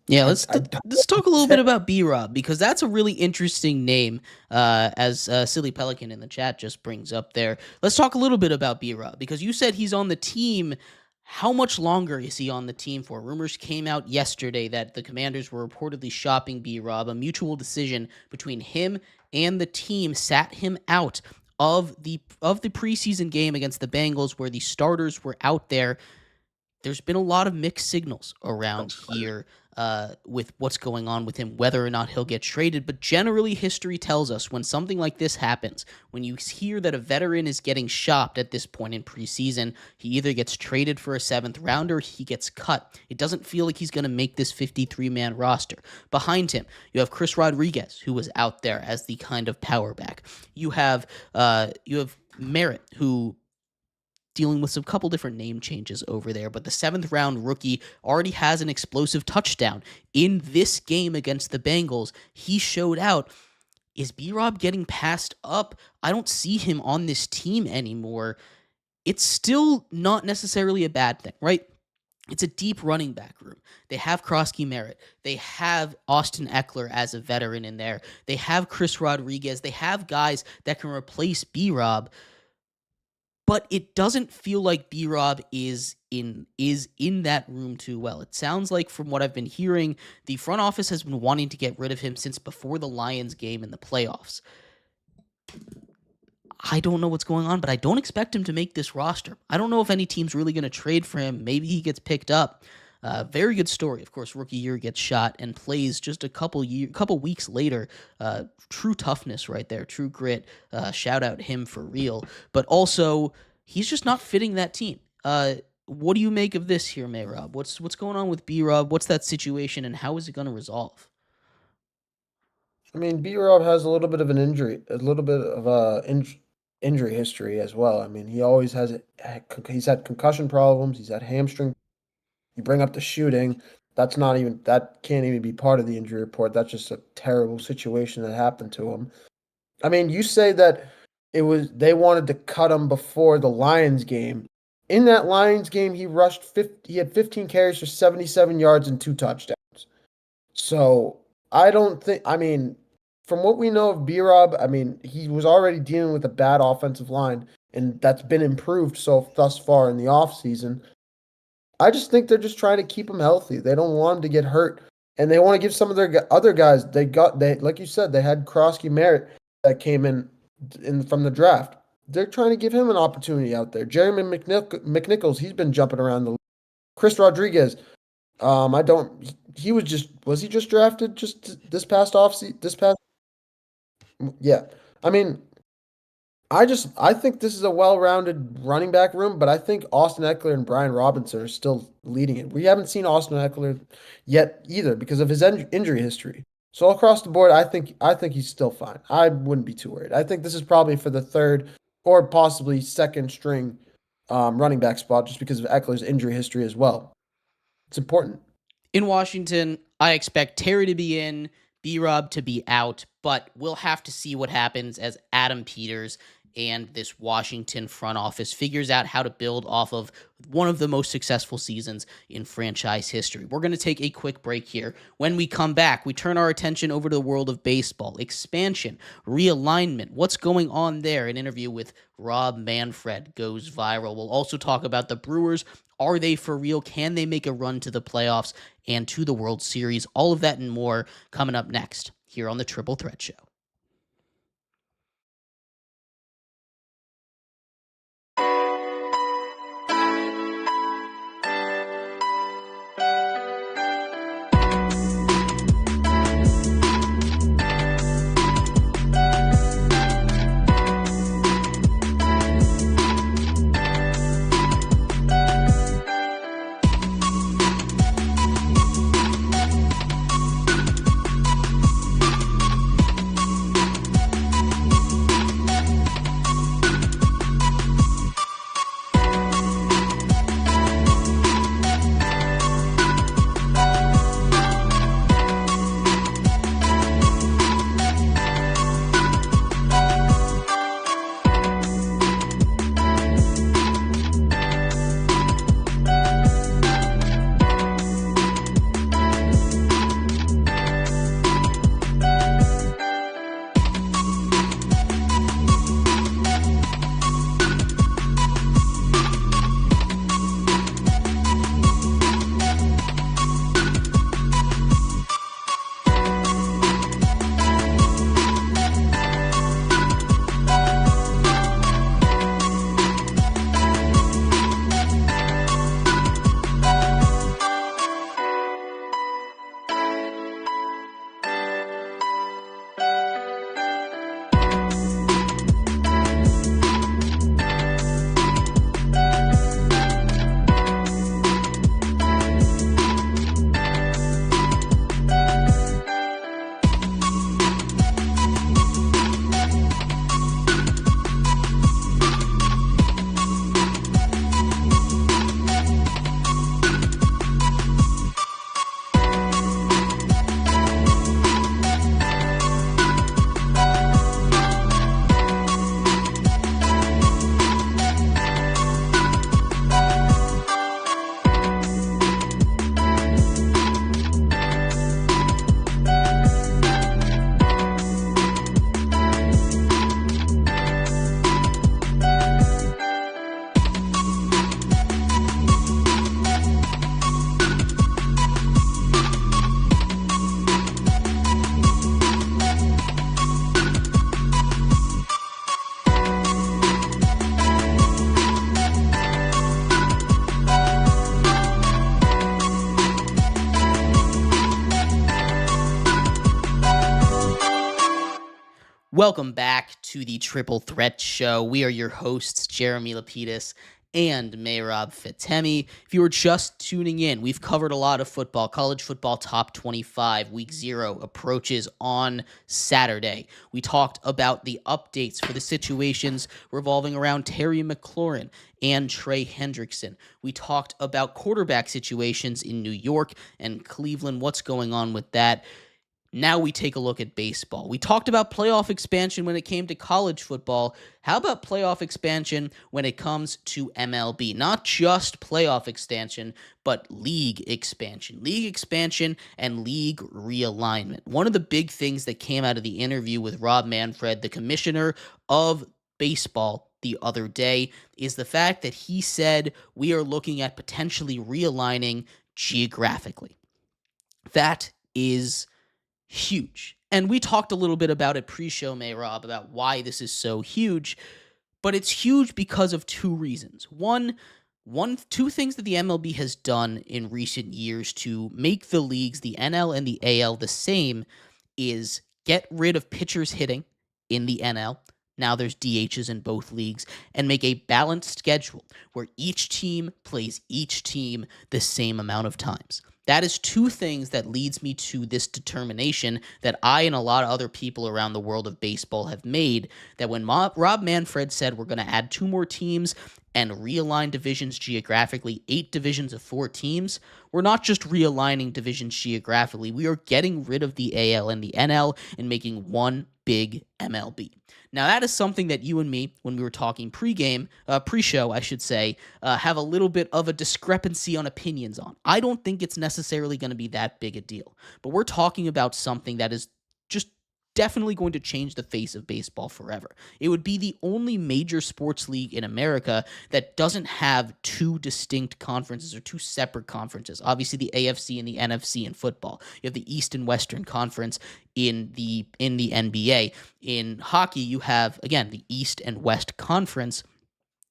Yeah, I, let's I let's talk a little bit about B-Rob because that's a really interesting name. As Silly Pelican in the chat just brings up there. Let's talk a little bit about B-Rob because you said he's on the team. How much longer is he on the team for? Rumors came out yesterday that the Commanders were reportedly shopping B-Rob. A mutual decision between him and the team sat him out of the preseason game against the Bengals, where the starters were out there. There's been a lot of mixed signals around here with what's going on with him, whether or not he'll get traded. But generally, history tells us when something like this happens, when you hear that a veteran is getting shopped at this point in preseason, he either gets traded for a seventh rounder or he gets cut. It doesn't feel like he's going to make this 53-man roster. Behind him, you have Chris Rodriguez, who was out there as the kind of power back. You have Merritt, who dealing with some couple different name changes over there, but the 7th round rookie already has an explosive touchdown in this game against the Bengals. He showed out. Is B-Rob getting passed up? I don't see him on this team anymore. It's still not necessarily a bad thing, right? It's a deep running back room. They have Krosky Merritt. They have Austin Eckler as a veteran in there. They have Chris Rodriguez. They have guys that can replace B-Rob. But it doesn't feel like B-Rob is in that room too well. It sounds like, from what I've been hearing, the front office has been wanting to get rid of him since before the Lions game in the playoffs. I don't know what's going on, but I don't expect him to make this roster. I don't know if any team's really going to trade for him. Maybe he gets picked up. Very good story. Of course, rookie year, gets shot and plays just a couple weeks later. True toughness right there. True grit. Shout out him for real. But also, he's just not fitting that team. What do you make of this here, Mehrob? What's going on with B-Rob? What's that situation, and how is it going to resolve? I mean, B-Rob has a little bit of an injury, a little bit of injury history as well. I mean, he always has it. He's had concussion problems. He's had hamstring. You bring up the shooting. That can't even be part of the injury report. That's just a terrible situation that happened to him. I mean, you say that they wanted to cut him before the Lions game. In that Lions game, he had 15 carries for 77 yards and 2 touchdowns. So I don't think, I mean, from what we know of B-Rob, I mean, he was already dealing with a bad offensive line, and that's been improved thus far in the offseason. I just think they're just trying to keep him healthy. They don't want him to get hurt, and they want to give some of their other guys. They like you said, they had Krosky Merritt that came in from the draft. They're trying to give him an opportunity out there. Jeremy McNichols, he's been jumping around the league. Chris Rodriguez, I don't. Was he just drafted just this past offseason? Yeah. I mean, I think this is a well-rounded running back room, but I think Austin Eckler and Brian Robinson are still leading it. We haven't seen Austin Eckler yet either because of his injury history. So across the board, I think he's still fine. I wouldn't be too worried. I think this is probably for the third or possibly second string running back spot just because of Eckler's injury history as well. It's important. In Washington, I expect Terry to be in, B-Rob to be out, but we'll have to see what happens as Adam Peters and this Washington front office figures out how to build off of one of the most successful seasons in franchise history. We're going to take a quick break here. When we come back, we turn our attention over to the world of baseball, expansion, realignment, what's going on there. An interview with Rob Manfred goes viral. We'll also talk about the Brewers. Are they for real? Can they make a run to the playoffs and to the World Series? All of that and more coming up next here on the Triple Threat Show. Welcome back to the Triple Threat Show. We are your hosts, Jeremy Lapidus and Mehrob Fatemi. If you were just tuning in, we've covered a lot of football. College football top 25, week 0 approaches on Saturday. We talked about the updates for the situations revolving around Terry McLaurin and Trey Hendrickson. We talked about quarterback situations in New York and Cleveland, what's going on with that. Now we take a look at baseball. We talked about playoff expansion when it came to college football. How about playoff expansion when it comes to MLB? Not just playoff expansion, but league expansion. League expansion and league realignment. One of the big things that came out of the interview with Rob Manfred, the commissioner of baseball, the other day, is the fact that he said we are looking at potentially realigning geographically. That is huge. And we talked a little bit about it pre-show, Mehrob, about why this is so huge, but it's huge because of two reasons. Two things that the MLB has done in recent years to make the leagues, the NL and the AL, the same is get rid of pitchers hitting in the NL. Now there's DHs in both leagues, and make a balanced schedule where each team plays each team the same amount of times. That is two things that leads me to this determination that I and a lot of other people around the world of baseball have made, that when Rob Manfred said we're going to add 2 more teams and realign divisions geographically, 8 divisions of 4 teams, we're not just realigning divisions geographically. We are getting rid of the AL and the NL and making one big MLB. Now, that is something that you and me, when we were talking pre-show, I should say, have a little bit of a discrepancy on opinions on. I don't think it's necessarily going to be that big a deal, but we're talking about something that is just definitely going to change the face of baseball forever. It would be the only major sports league in America that doesn't have two distinct conferences or two separate conferences. Obviously, the AFC and the NFC in football. You have the East and Western Conference in the NBA. In hockey, you have, again, the East and West Conference.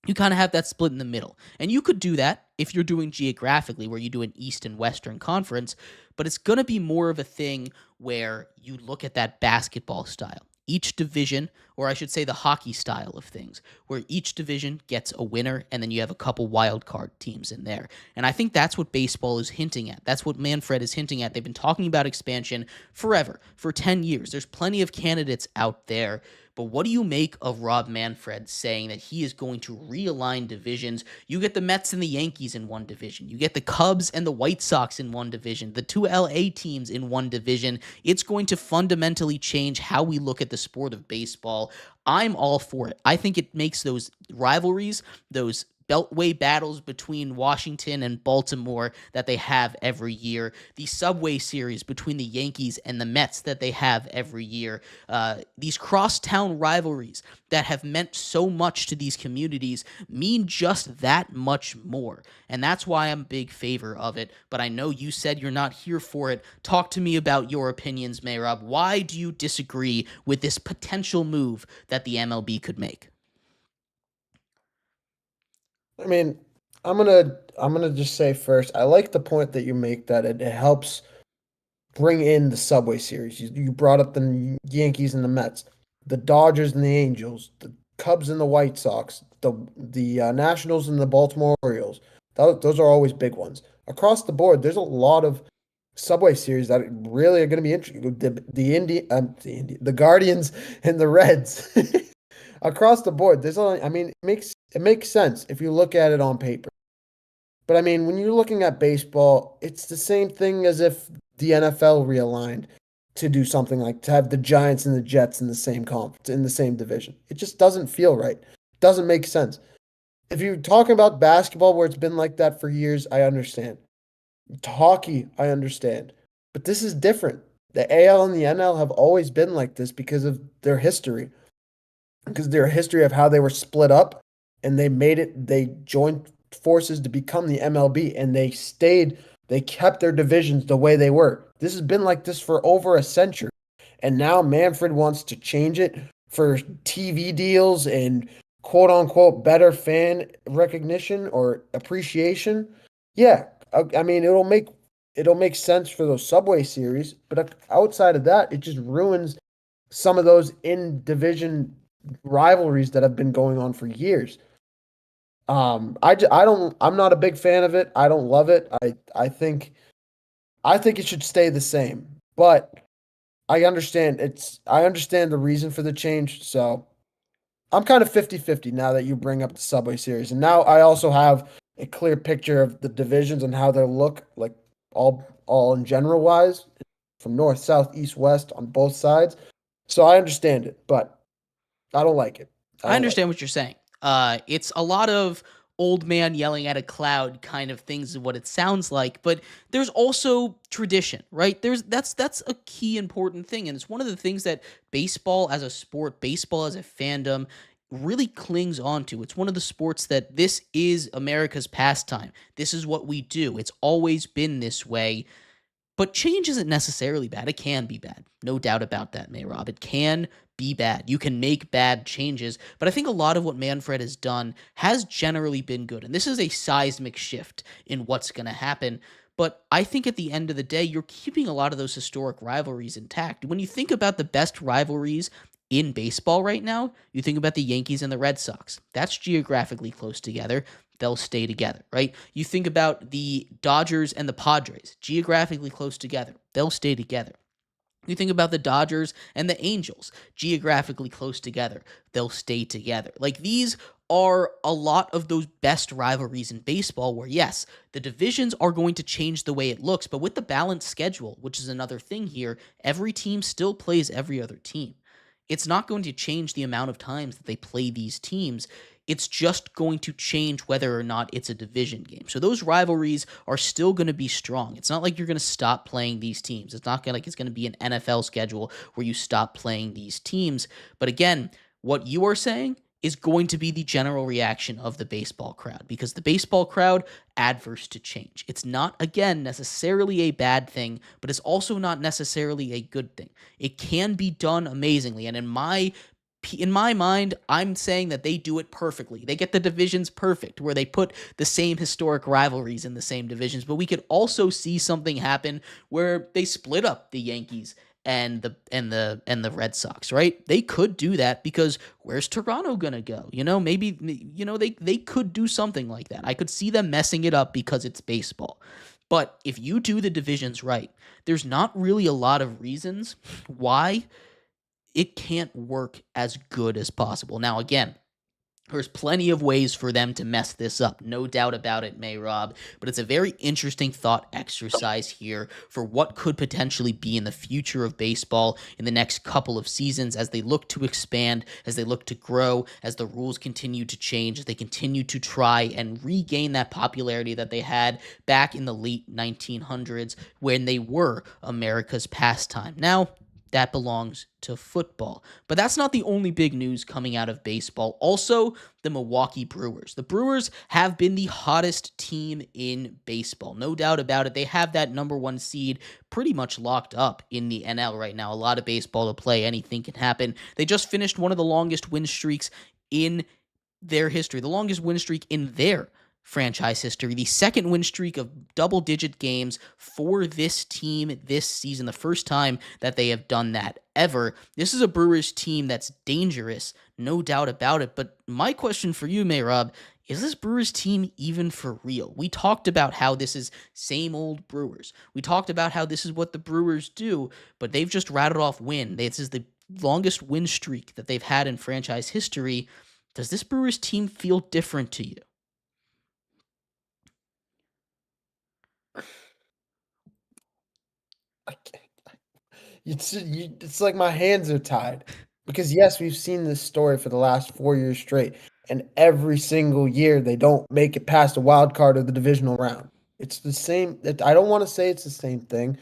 You kind of have that split in the middle. And you could do that if you're doing geographically, where you do an East and Western Conference, but it's going to be more of a thing where you look at that basketball style. Each division, or I should say the hockey style of things, where each division gets a winner, and then you have a couple wild card teams in there. And I think that's what baseball is hinting at. That's what Manfred is hinting at. They've been talking about expansion forever, for 10 years. There's plenty of candidates out there. But what do you make of Rob Manfred saying that he is going to realign divisions? You get the Mets and the Yankees in one division. You get the Cubs and the White Sox in one division. The two LA teams in one division. It's going to fundamentally change how we look at the sport of baseball. I'm all for it. I think it makes those rivalries, those beltway battles between Washington and Baltimore that they have every year, the Subway Series between the Yankees and the Mets that they have every year, these crosstown rivalries that have meant so much to these communities mean just that much more. And that's why I'm a big favor of it. But I know you said you're not here for it. Talk to me about your opinions, Mehrob. Why do you disagree with this potential move that the MLB could make? I mean, I'm gonna just say first, I like the point that you make that it helps bring in the Subway Series. You brought up the Yankees and the Mets, the Dodgers and the Angels, the Cubs and the White Sox, the Nationals and the Baltimore Orioles. Those are always big ones. Across the board, there's a lot of Subway Series that really are going to be interesting. The Guardians and the Reds. Across the board, there's only, I mean, it makes sense if you look at it on paper. But I mean, when you're looking at baseball, it's the same thing as if the NFL realigned to do something like to have the Giants and the Jets in the same conference, in the same division. It just doesn't feel right. It doesn't make sense. If you're talking about basketball where it's been like that for years, I understand. Hockey, I understand. But this is different. The AL and the NL have always been like this because their history of how they were split up and they joined forces to become the MLB and they kept their divisions the way they were. This has been like this for over a century. And now Manfred wants to change it for TV deals and quote unquote better fan recognition or appreciation. Yeah, I mean it'll make sense for those Subway series, but outside of that, it just ruins some of those in division rivalries that have been going on for years. I'm not a big fan of it. I don't love it. I think it should stay the same. But I understand the reason for the change. So I'm kind of 50-50 now that you bring up the Subway series. And now I also have a clear picture of the divisions and how they look like all in general wise from north, south, east, west on both sides. So I understand it, but I don't like it. I I don't like understand it. what you're saying. It's a lot of old man yelling at a cloud kind of things is what it sounds like, but there's also tradition, right? That's a key important thing, and it's one of the things that baseball as a sport, baseball as a fandom really clings on to. It's one of the sports that this is America's pastime. This is what we do. It's always been this way. But change isn't necessarily bad. It can be bad. No doubt about that, Mayrob. It can be bad. You can make bad changes. But I think a lot of what Manfred has done has generally been good. And this is a seismic shift in what's going to happen. But I think at the end of the day, you're keeping a lot of those historic rivalries intact. When you think about the best rivalries in baseball right now, you think about the Yankees and the Red Sox. That's geographically close together. They'll stay together, right? You think about the Dodgers and the Padres, geographically close together. They'll stay together. You think about the Dodgers and the Angels, geographically close together. They'll stay together. Like these are a lot of those best rivalries in baseball where, yes, the divisions are going to change the way it looks, but with the balanced schedule, which is another thing here, every team still plays every other team. it's not going to change the amount of times that they play these teams. It's just going to change whether or not it's a division game. So those rivalries are still going to be strong. It's not like you're going to stop playing these teams. It's not like it's going to be an NFL schedule where you stop playing these teams. But again, what you are saying is going to be the general reaction of the baseball crowd, because the baseball crowd adverse to change. It's not, again, necessarily a bad thing, but it's also not necessarily a good thing. It can be done amazingly, and in my mind, I'm saying that they do it perfectly. They get the divisions perfect, where they put the same historic rivalries in the same divisions. But we could also see something happen where they split up the Yankees and the Red Sox, right? They could do that, because where's Toronto gonna go? Maybe they could do something like that. I could see them messing it up because it's baseball. But if you do the divisions right, there's not really a lot of reasons why it can't work as good as possible. Now, again, there's plenty of ways for them to mess this up, no doubt about it, Mehrob. But it's a very interesting thought exercise here for what could potentially be in the future of baseball in the next couple of seasons, as they look to expand, as they look to grow, as the rules continue to change, as they continue to try and regain that popularity that they had back in the late 1900s when they were America's pastime. Now, that belongs to football. But that's not the only big news coming out of baseball. Also, the Milwaukee Brewers. The Brewers have been the hottest team in baseball. No doubt about it. They have that number one seed pretty much locked up in the NL right now. A lot of baseball to play. Anything can happen. They just finished one of the longest win streaks in their history, the longest win streak in their franchise history, the second win streak of double-digit games for this team this season, the first time that they have done that ever. This is a Brewers team that's dangerous, no doubt about it. But my question for you, Mehrob, is this Brewers team even for real? We talked about how this is same old Brewers. We talked about how this is what the Brewers do, but they've just rattled off win. This is the longest win streak that they've had in franchise history. Does this Brewers team feel different to you? I can't. It's like my hands are tied, because yes, we've seen this story for the last 4 years straight, and every single year they don't make it past the wild card of the divisional round. It's the same. I don't want to say it's the same thing,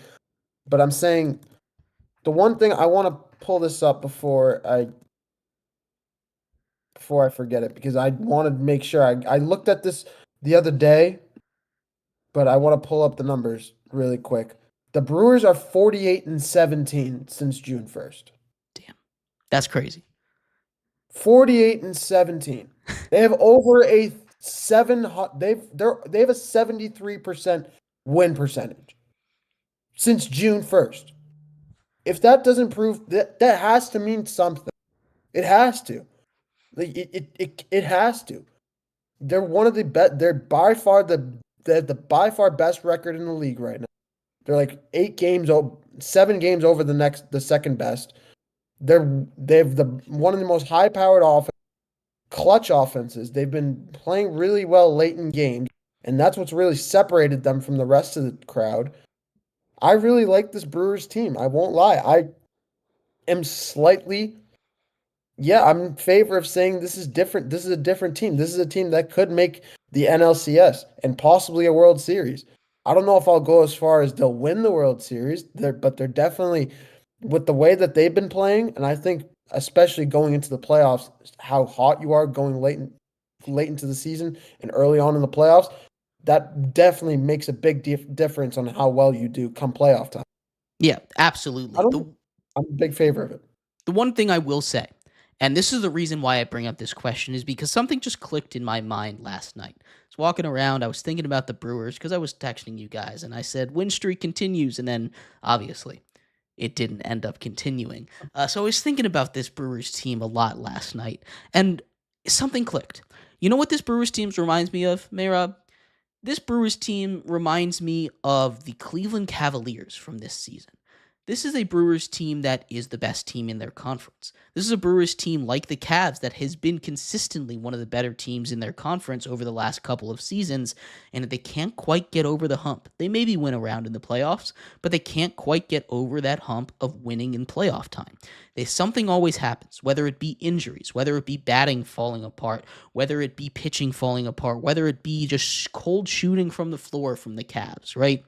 but I'm saying the one thing I want to pull this up before I forget it, because I wanted to make sure I looked at this the other day, but I want to pull up the numbers really quick. The Brewers are 48-17 since June 1st. Damn, that's crazy. 48-17. They have over a they have a 73% win percentage since June 1st. If that doesn't prove that has to mean something. It has to. Like it has to. They're one of the best. They're by far they have the by far best record in the league right now. They're like 7 games over the second best. They've the one of the most high powered clutch offenses. They've been playing really well late in games, and that's what's really separated them from the rest of the crowd. I really like this Brewers team. I won't lie. I am slightly, yeah, I'm in favor of saying this is different. This is a different team. This is a team that could make the NLCS and possibly a World Series. I don't know if I'll go as far as they'll win the World Series, but they're definitely, with the way that they've been playing, and I think especially going into the playoffs, how hot you are going late into the season and early on in the playoffs, that definitely makes a big difference on how well you do come playoff time. Yeah, I absolutely. don't. I'm a big favor of it. The one thing I will say, and this is the reason why I bring up this question, is because something just clicked in my mind last night. I was walking around, I was thinking about the Brewers because I was texting you guys, and I said, win streak continues, and then obviously it didn't end up continuing. So I was thinking about this Brewers team a lot last night, and something clicked. You know what this Brewers team reminds me of, Mehrob? This Brewers team reminds me of the Cleveland Cavaliers from this season. this is a Brewers team that is the best team in their conference. This is a Brewers team like the Cavs that has been consistently one of the better teams in their conference over the last couple of seasons, and they can't quite get over the hump. They maybe win a round in the playoffs, but they can't quite get over that hump of winning in playoff time. Something always happens, whether it be injuries, whether it be batting falling apart, whether it be pitching falling apart, whether it be just cold shooting from the floor from the Cavs, right?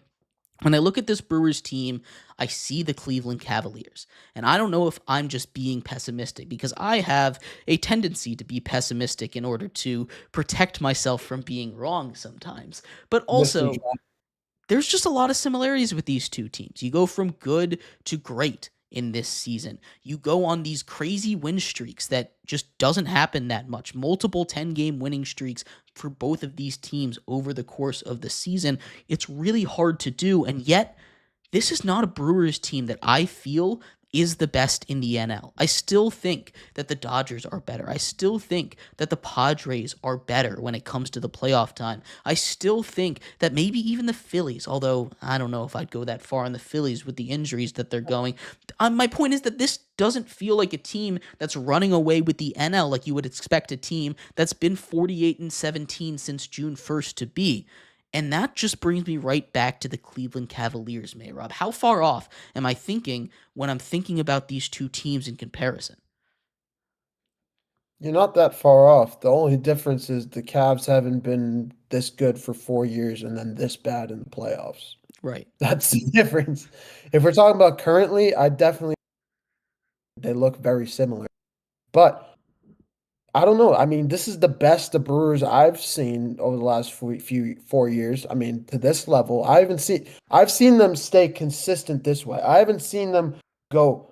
When I look at this Brewers team, I see the Cleveland Cavaliers. And I don't know if I'm just being pessimistic, because I have a tendency to be pessimistic in order to protect myself from being wrong sometimes. But Mr. also, there's just a lot of similarities with these two teams. You go from good to great in this season. You go on these crazy win streaks that just doesn't happen that much. Multiple 10-game winning streaks for both of these teams over the course of the season. It's really hard to do, and yet this is not a Brewers team that I feel is the best in the NL. I still think that the Dodgers are better. I still think that the Padres are better when it comes to the playoff time. I still think that maybe even the Phillies, although I don't know if I'd go that far on the Phillies with the injuries that they're going. My point is that this doesn't feel like a team that's running away with the NL like you would expect a team that's been 48-17 since June 1st to be. And that just brings me right back to the Cleveland Cavaliers, Mehrob. How far off am I thinking when I'm thinking about these two teams in comparison? You're not that far off. The only difference is the Cavs haven't been this good for 4 years and then this bad in the playoffs. Right. That's the difference. If we're talking about currently, they look very similar. But I don't know. I mean, this is the best the Brewers I've seen over the last 4 years. I mean, to this level, I've seen them stay consistent this way. I haven't seen them go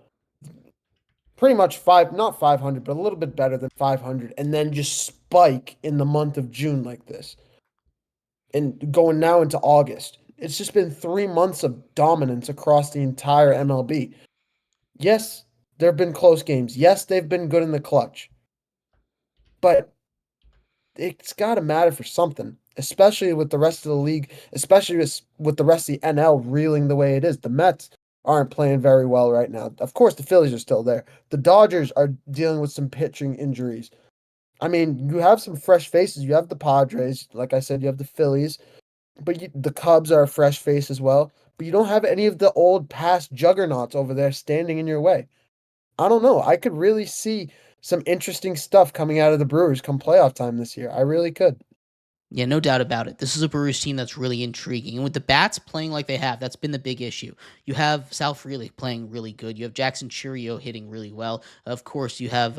pretty much not 500, but a little bit better than 500, and then just spike in the month of June like this. And going now into August. It's just been 3 months of dominance across the entire MLB. Yes, there have been close games. Yes, they've been good in the clutch. But it's got to matter for something, especially with the rest of the league, especially with the rest of the NL reeling the way it is. The Mets aren't playing very well right now. Of course, the Phillies are still there. The Dodgers are dealing with some pitching injuries. I mean, you have some fresh faces. You have the Padres. Like I said, you have the Phillies. But the Cubs are a fresh face as well. But you don't have any of the old past juggernauts over there standing in your way. I don't know. I could really see some interesting stuff coming out of the Brewers come playoff time this year. I really could. Yeah, no doubt about it. This is a Brewers team that's really intriguing. And with the bats playing like they have, that's been the big issue. You have Sal Frelick playing really good. You have Jackson Chourio hitting really well. Of course, you have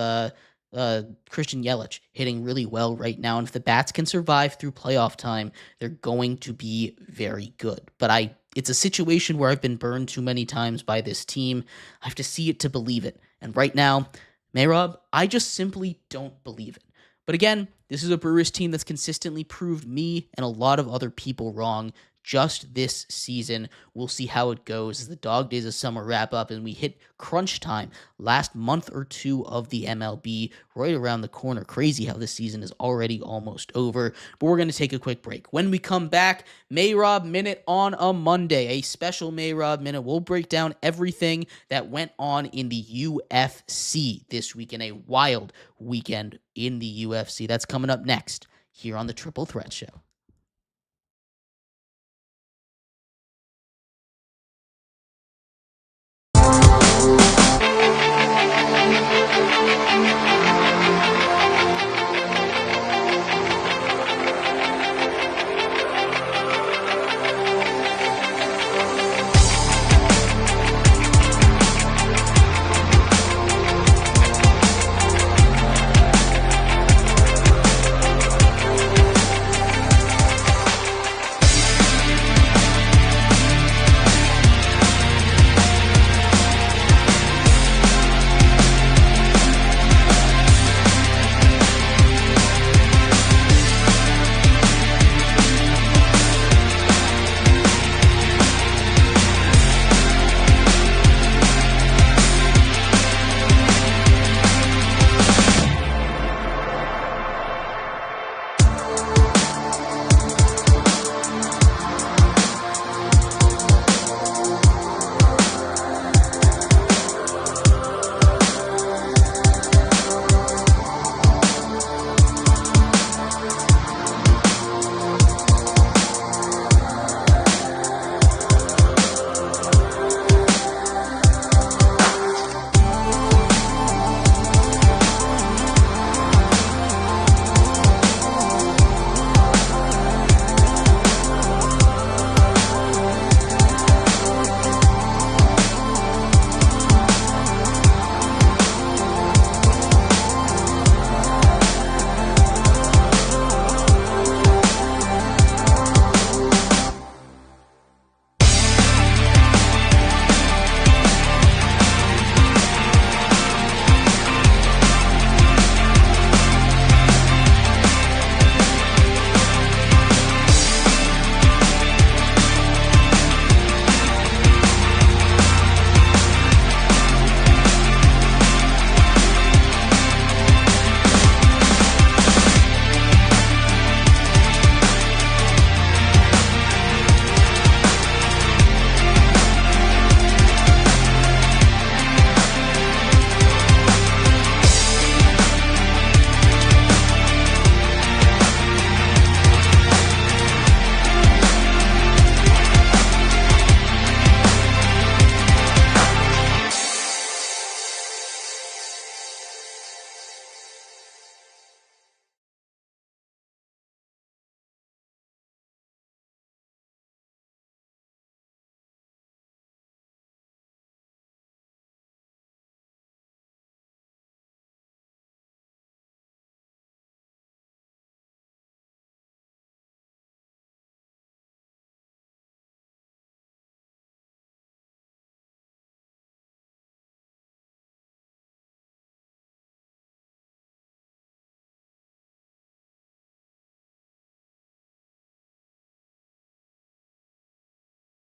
Christian Yelich hitting really well right now. And if the bats can survive through playoff time, they're going to be very good. But it's a situation where I've been burned too many times by this team. I have to see it to believe it. And right now, Mehrob, I just simply don't believe it. But again, this is a Brewers team that's consistently proved me and a lot of other people wrong just this season. We'll see how it goes as the dog days of summer wrap up and we hit crunch time, last month or two of the MLB, right around the corner. Crazy how this season is already almost over. But we're going to take a quick break. When we come back, Mehrob Minute on a Monday, a special Mehrob Minute. We'll break down everything that went on in the UFC this weekend, a wild weekend in the UFC. That's coming up next here on the Triple Threat Show.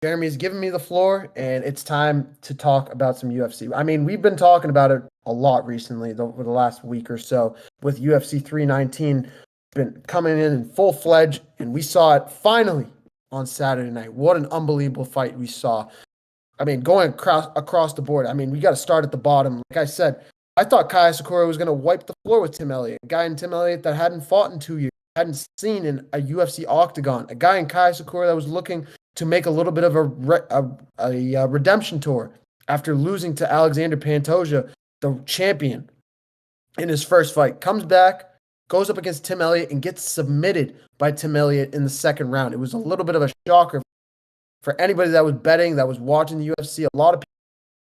Jeremy has given me the floor, and it's time to talk about some UFC. I mean, we've been talking about it a lot recently, over the last week or so, with UFC 319 been coming in full fledged, and we saw it finally on Saturday night. What an unbelievable fight we saw. I mean, going across the board. I mean, we got to start at the bottom. Like I said, I thought Kaya Sakura was going to wipe the floor with Tim Elliott, a guy in Tim Elliott that hadn't fought in 2 years, hadn't seen in a UFC octagon, a guy in Kaya Sakura that was looking to make a little bit of a redemption tour after losing to Alexander Pantoja, the champion, in his first fight. Comes back, goes up against Tim Elliott, and gets submitted by Tim Elliott in the second round. It was a little bit of a shocker for anybody that was betting, that was watching the UFC. A lot of people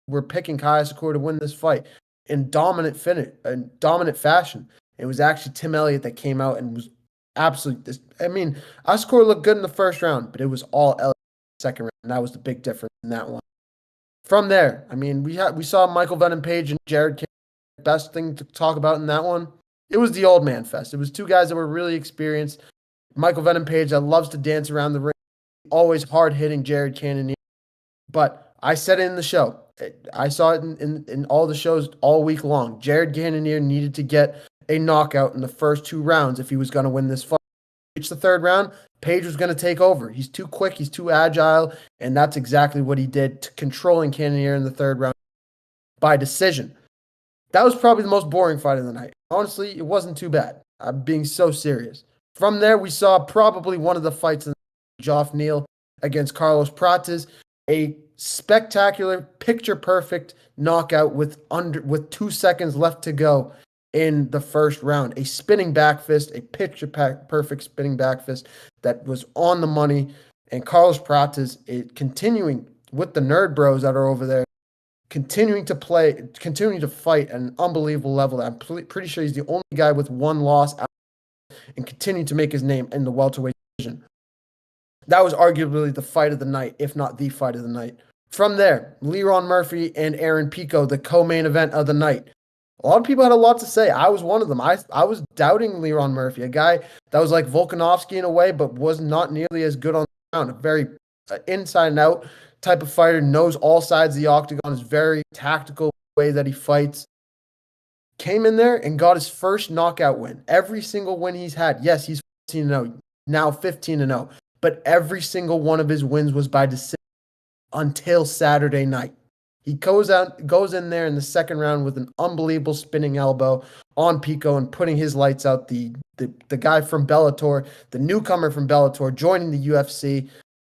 were picking Kaya Sakura to win this fight in dominant fashion. It was actually Tim Elliott that came out and was absolutely. I mean, Sakura looked good in the first round, but it was all Elliott in the second round, and that was the big difference in that one. From there, I mean, we saw Michael Venom Page and Jared King. Best thing to talk about in that one, it was the old man fest. It was two guys that were really experienced. Michael Venom Page that loves to dance around the ring, always hard hitting Jared Cannonier. But I said it in the show. I saw it in all the shows all week long. Jared Cannonier needed to get a knockout in the first 2 rounds if he was going to win this fight. Reach the third round, Page was going to take over. He's too quick, he's too agile, and that's exactly what he did, controlling Cannonier in the third round by decision. That was probably the most boring fight of the night. Honestly, it wasn't too bad. I'm being so serious. From there, we saw probably one of the fights in Geoff Neal against Carlos Prates, a spectacular, picture-perfect knockout with 2 seconds left to go in the first round. A spinning back fist, a picture-perfect spinning back fist that was on the money. And Carlos Prates continuing with the nerd bros that are over there, continuing to fight at an unbelievable level. I'm pretty sure he's the only guy with one loss and continuing to make his name in the welterweight division. That was arguably the fight of the night, if not the fight of the night. From there, Leron Murphy and Aaron Pico, the co-main event of the night. A lot of people had a lot to say. I was one of them. I was doubting Leron Murphy, a guy that was like Volkanovski in a way, but was not nearly as good on the ground. A very inside and out type of fighter, knows all sides of the octagon, is very tactical way that he fights. Came in there and got his first knockout win. Every single win he's had. Yes, he's 14-0, now 15-0. But every single one of his wins was by decision until Saturday night. He goes in there in the second round with an unbelievable spinning elbow on Pico and putting his lights out. The guy from Bellator, the newcomer from Bellator, joining the UFC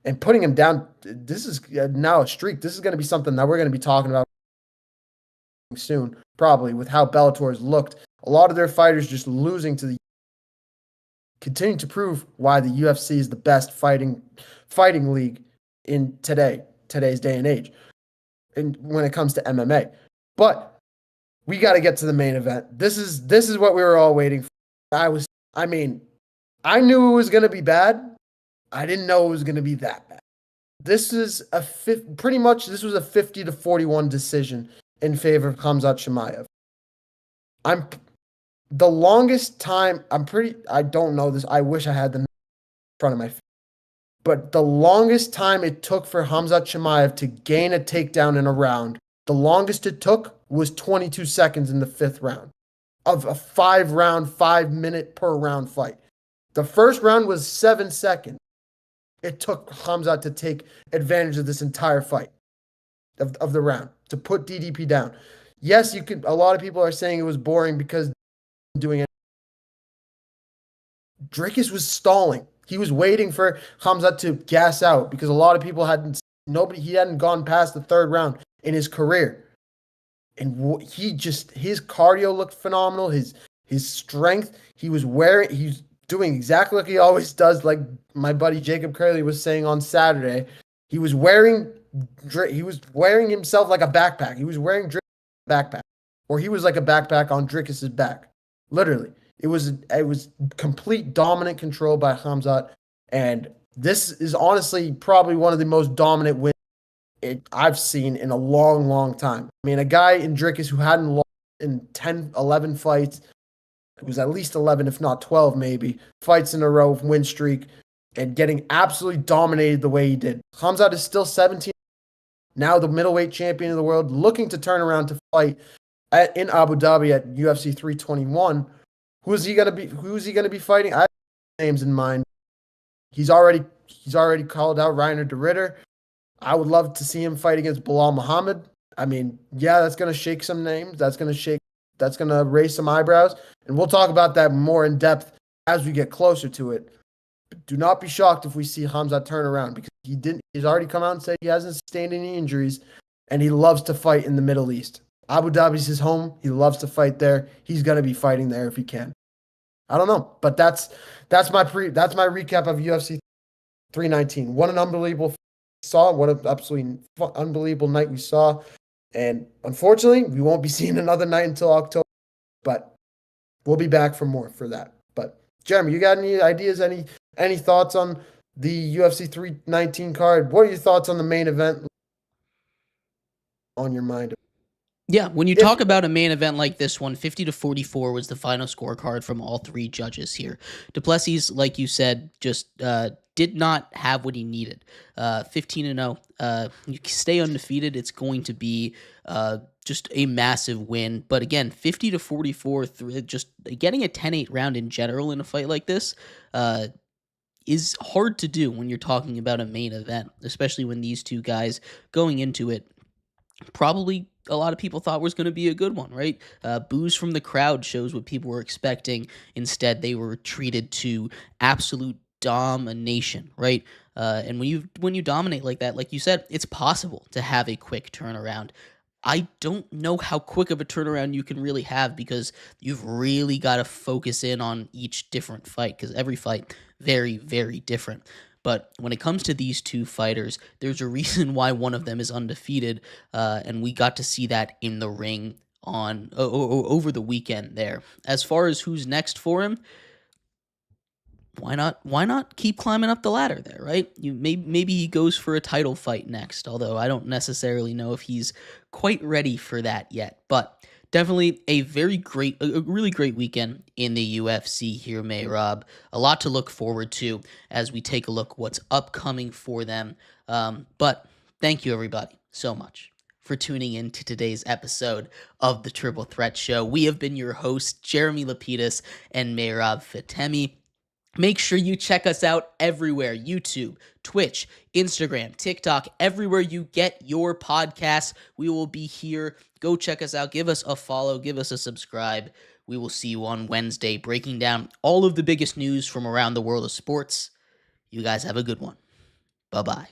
and putting him down. This is now a streak. This is going to be something that we're going to be talking about soon, probably, with how Bellator has looked. A lot of their fighters just losing to the continue to prove why the UFC is the best fighting league in today's day and age, and when it comes to MMA. But we got to get to the main event. This is what we were all waiting for. I knew it was going to be bad. I didn't know it was going to be that bad. This was a 50-41 decision in favor of Khamzat Chimaev. The longest time, I don't know this. I wish I had them in front of my face. But the longest time it took for Khamzat Chimaev to gain a takedown in a round, the longest it took was 22 seconds in the 5th round of a 5-minute per round fight. The first round was 7 seconds. It took Khamzat to take advantage of this entire fight of the round, to put DDP down. Yes, a lot of people are saying it was boring because doing it. Dricus was stalling. He was waiting for Khamzat to gas out because a lot of people he hadn't gone past the 3rd round in his career. And his cardio looked phenomenal. His strength, he's doing exactly like he always does, like my buddy Jacob Curley was saying on Saturday. He was wearing himself like a backpack. He was wearing Dricus' backpack. Or he was like a backpack on Dricus' back. Literally. It was complete dominant control by Khamzat, and this is honestly probably one of the most dominant wins I've seen in a long, long time. I mean, a guy in Dricus who hadn't lost in 10, 11 fights, it was at least 11, if not 12 maybe, fights in a row, win streak, and getting absolutely dominated the way he did. Khamzat is still 17, now the middleweight champion of the world, looking to turn around to fight in Abu Dhabi at UFC 321. Who's he gonna be? Who's he gonna be fighting? I have names in mind. He's already called out Reiner de Ritter. I would love to see him fight against Bilal Muhammad. I mean, yeah, that's gonna shake some names. That's gonna raise some eyebrows, and we'll talk about that more in depth as we get closer to it. But do not be shocked if we see Hamza turn around because he didn't. He's already come out and said he hasn't sustained any injuries, and he loves to fight in the Middle East. Abu Dhabi's his home. He loves to fight there. He's gonna be fighting there if he can. I don't know, but that's my recap of UFC 319. What an unbelievable saw. What an absolutely unbelievable night we saw. And unfortunately, we won't be seeing another night until October, but we'll be back for more for that. But Jeremy, you got any ideas, any thoughts on the UFC 319 card? What are your thoughts on the main event on your mind? Yeah, when you If talk about a main event like this one, 50-44 was the final scorecard from all three judges here. Duplessis, like you said, just did not have what he needed. 15-0. You stay undefeated, it's going to be just a massive win. But again, 50-44, just getting a 10-8 round in general in a fight like this is hard to do when you're talking about a main event, especially when these two guys going into it probably a lot of people thought was going to be a good one, right? Boos from the crowd shows what people were expecting. Instead, they were treated to absolute domination, right? And when you dominate like that, like you said, it's possible to have a quick turnaround. I don't know how quick of a turnaround you can really have because you've really got to focus in on each different fight because every fight very, very different. But when it comes to these two fighters, there's a reason why one of them is undefeated, and we got to see that in the ring on over the weekend there. As far as who's next for him, why not keep climbing up the ladder there, right? Maybe he goes for a title fight next, although I don't necessarily know if he's quite ready for that yet. But definitely a really great weekend in the UFC here, Mehrob. A lot to look forward to as we take a look what's upcoming for them. But thank you everybody so much for tuning in to today's episode of the Triple Threat Show. We have been your hosts, Jeremy Lapidus and Mehrob Fatemi. Make sure you check us out everywhere: YouTube, Twitch, Instagram, TikTok, everywhere you get your podcasts. We will be here. Go check us out. Give us a follow. Give us a subscribe. We will see you on Wednesday breaking down all of the biggest news from around the world of sports. You guys have a good one. Bye-bye.